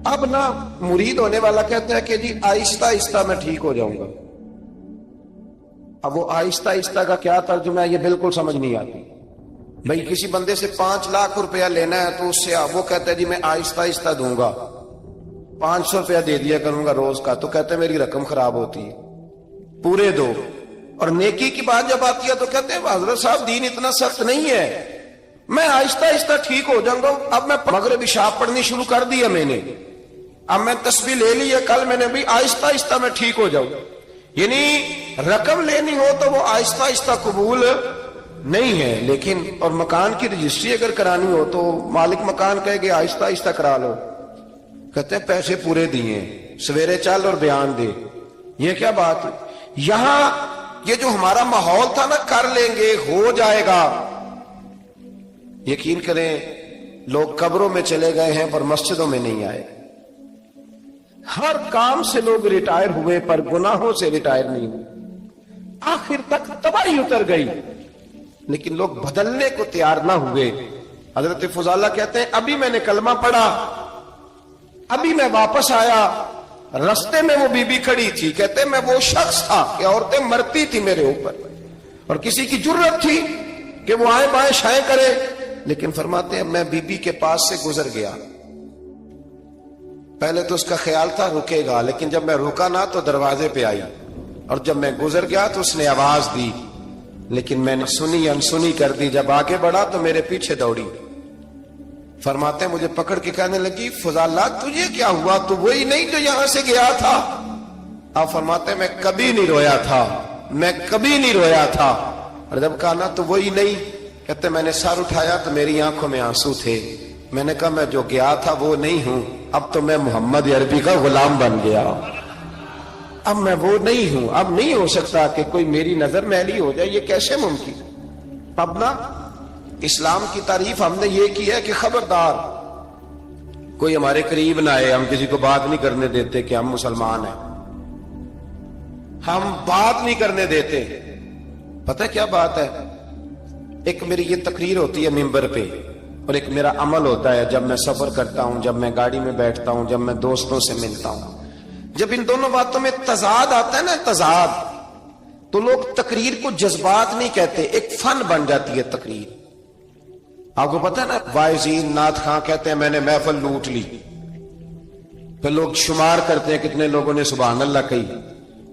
B: اب نا مرید ہونے والا کہتا ہے کہ جی آہستہ آہستہ میں ٹھیک ہو جاؤں گا۔ اب وہ آہستہ آہستہ کا کیا ترجمہ ہے یہ بالکل سمجھ نہیں آتی۔ بھئی کسی بندے سے 5 لاکھ روپیہ لینا ہے تو اس سے وہ کہتا ہے جی میں آہستہ آہستہ دوں گا، 500 روپیہ دے دیا کروں گا روز کا، تو کہتے ہیں میری رقم خراب ہوتی ہے، پورے دو۔ اور نیکی کی بات جب آتی ہے تو کہتے ہیں حضرت صاحب دین اتنا سخت نہیں ہے، میں آہستہ آہستہ ٹھیک ہو جاؤں گا۔ اب میں مغرب عشاء پڑھنی شروع کر دیا میں نے، اب میں تسبیح لے لی ہے، کل میں نے بھی آہستہ آہستہ میں ٹھیک ہو جاؤں۔ یعنی رقم لینی ہو تو وہ آہستہ آہستہ قبول نہیں ہے، لیکن اور مکان کی رجسٹری اگر کرانی ہو تو مالک مکان کہے گے آہستہ آہستہ کرا لو، کہتے ہیں پیسے پورے دیے، سویرے چل اور بیان دے. یہ کیا بات ہے؟ یہاں یہ جو ہمارا ماحول تھا نا، کر لیں گے، ہو جائے گا، یقین کریں لوگ قبروں میں چلے گئے ہیں پر مسجدوں میں نہیں آئے. ہر کام سے لوگ ریٹائر ہوئے پر گناہوں سے ریٹائر نہیں ہوئے. آخر تک تباہی اتر گئی لیکن لوگ بدلنے کو تیار نہ ہوئے. حضرت فضالہ کہتے ہیں ابھی میں نے کلمہ پڑھا، ابھی میں واپس آیا، رستے میں وہ بی بی کھڑی تھی. کہتے ہیں میں وہ شخص تھا کہ عورتیں مرتی تھی میرے اوپر اور کسی کی جرت تھی کہ وہ آئیں بائیں شائیں کرے، لیکن فرماتے ہیں میں بی بی کے پاس سے گزر گیا. پہلے تو اس کا خیال تھا رکے گا، لیکن جب میں رکا نہ تو دروازے پہ آئی، اور جب میں گزر گیا تو اس نے آواز دی، لیکن میں نے سنی انسنی کر دی. جب آگے بڑھا تو میرے پیچھے دوڑی. فرماتے ہیں مجھے پکڑ کے کہنے لگی فضالہ تجھے کیا ہوا، تو وہی نہیں جو یہاں سے گیا تھا. آپ فرماتے ہیں میں کبھی نہیں رویا تھا، میں کبھی نہیں رویا تھا. اور جب کہا نا تو وہی نہیں، کہتے میں نے سر اٹھایا تو میری آنکھوں میں آنسو تھے. میں نے کہا میں جو گیا تھا وہ نہیں ہوں، اب تو میں محمد عربی کا غلام بن گیا، اب میں وہ نہیں ہوں. اب نہیں ہو سکتا کہ کوئی میری نظر میلی ہو جائے، یہ کیسے ممکن. اب نا اسلام کی تعریف ہم نے یہ کی ہے کہ خبردار کوئی ہمارے قریب نہ آئے. ہم کسی کو بات نہیں کرنے دیتے کہ ہم مسلمان ہیں، ہم بات نہیں کرنے دیتے. پتہ کیا بات ہے، ایک میری یہ تقریر ہوتی ہے ممبر پہ، اور ایک میرا عمل ہوتا ہے جب میں سفر کرتا ہوں، جب میں گاڑی میں بیٹھتا ہوں، جب میں دوستوں سے ملتا ہوں. جب ان دونوں باتوں میں تضاد آتا ہے نا، تضاد، تو لوگ تقریر کو جذبات نہیں کہتے، ایک فن بن جاتی ہے تقریر. آپ کو پتا ہے نا وائزین نعت خاں کہتے ہیں میں نے محفل لوٹ لی، پھر لوگ شمار کرتے ہیں کتنے لوگوں نے سبحان اللہ کہی،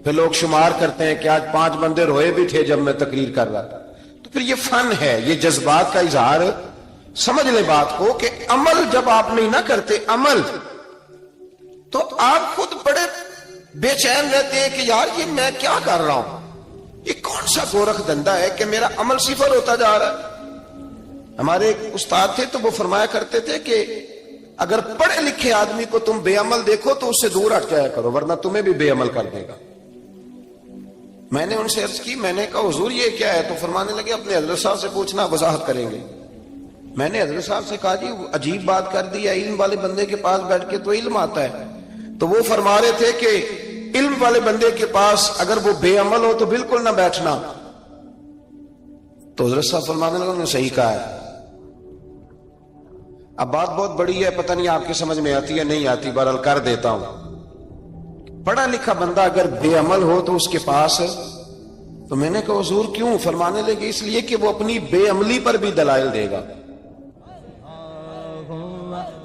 B: پھر لوگ شمار کرتے ہیں کہ آج 5 بندے روئے بھی تھے جب میں تقریر کر رہا تھا. تو پھر یہ فن ہے، یہ جذبات کا اظہار. سمجھ لیں بات کو کہ عمل جب آپ نہیں نہ کرتے عمل، تو آپ خود بڑے بے چین رہتے ہیں کہ یار یہ میں کیا کر رہا ہوں، یہ کون سا گورکھ دھندا ہے کہ میرا عمل صفر ہوتا جا رہا ہے. ہمارے ایک استاد تھے تو وہ فرمایا کرتے تھے کہ اگر پڑھے لکھے آدمی کو تم بے عمل دیکھو تو اس سے دور ہٹ جایا کرو ورنہ تمہیں بھی بے عمل کر دے گا. میں نے ان سے عرض کی، میں نے کہا حضور یہ کیا ہے؟ تو فرمانے لگے اپنے حضرت صاحب سے پوچھنا، وضاحت کریں گے. میں نے حضرت صاحب سے کہا جی عجیب بات کر دی ہے، علم والے بندے کے پاس بیٹھ کے تو علم آتا ہے. تو وہ فرما رہے تھے کہ علم والے بندے کے پاس اگر وہ بے عمل ہو تو بالکل نہ بیٹھنا. تو حضرت صاحب فرمانے لگے انہوں نے صحیح کہا ہے. اب بات بہت بڑی ہے، پتہ نہیں آپ کی سمجھ میں آتی ہے نہیں آتی، بہرحال کر دیتا ہوں. پڑھا لکھا بندہ اگر بے عمل ہو تو اس کے پاس، تو میں نے کہا حضور کیوں؟ فرمانے لگے اس لیے کہ وہ اپنی بے عملی پر بھی دلائل دے گا.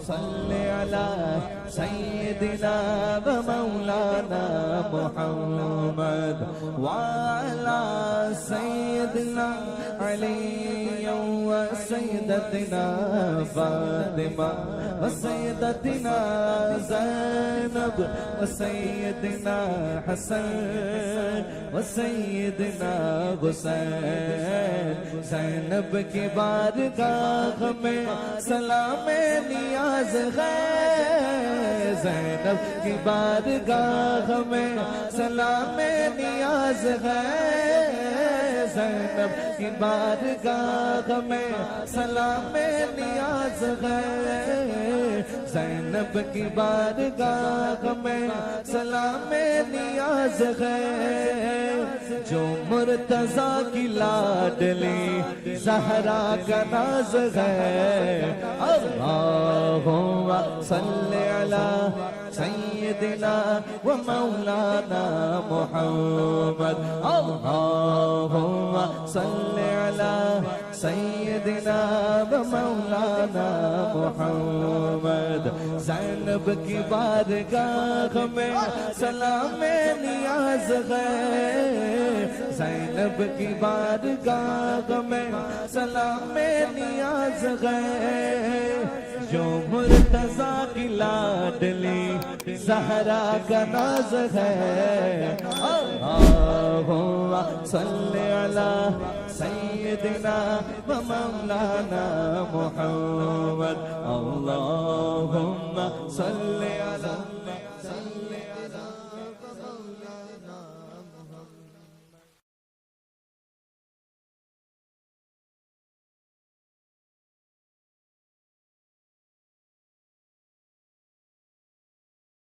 D: صلی علی سیدنا و مولانا محمد وعلی سیدنا علی و سیدتنا فاطمہ و سیدتنا زینب و سیدنا حسن و سیدنا حسین. زینب کی بارگاہ میں سلام نیاز ہے، زینب کی بارگاہ میں سلام نیاز ہے، زینب کی بارگاہ میں سلام نیاز ہے، زینب کی بارگاہ میں سلام نیاز ہے. جو مرتضیٰ کی لاڈلی زہرا کا ناز ہے. اللہم صلی علی سیدنا و مولانا محمد. اللہم صلی علی سیدنا و مولانا محمد. زینب کی بارگاہ میں سلام نیاز ہے، زینب کی بارگاہ میں سلام نیاز ہے. جو مرتضیٰ کی لاڈلی زہرا کا ناز ہے. اللہم صلی علی سیدنا و مولانا محمد. اللہم صلی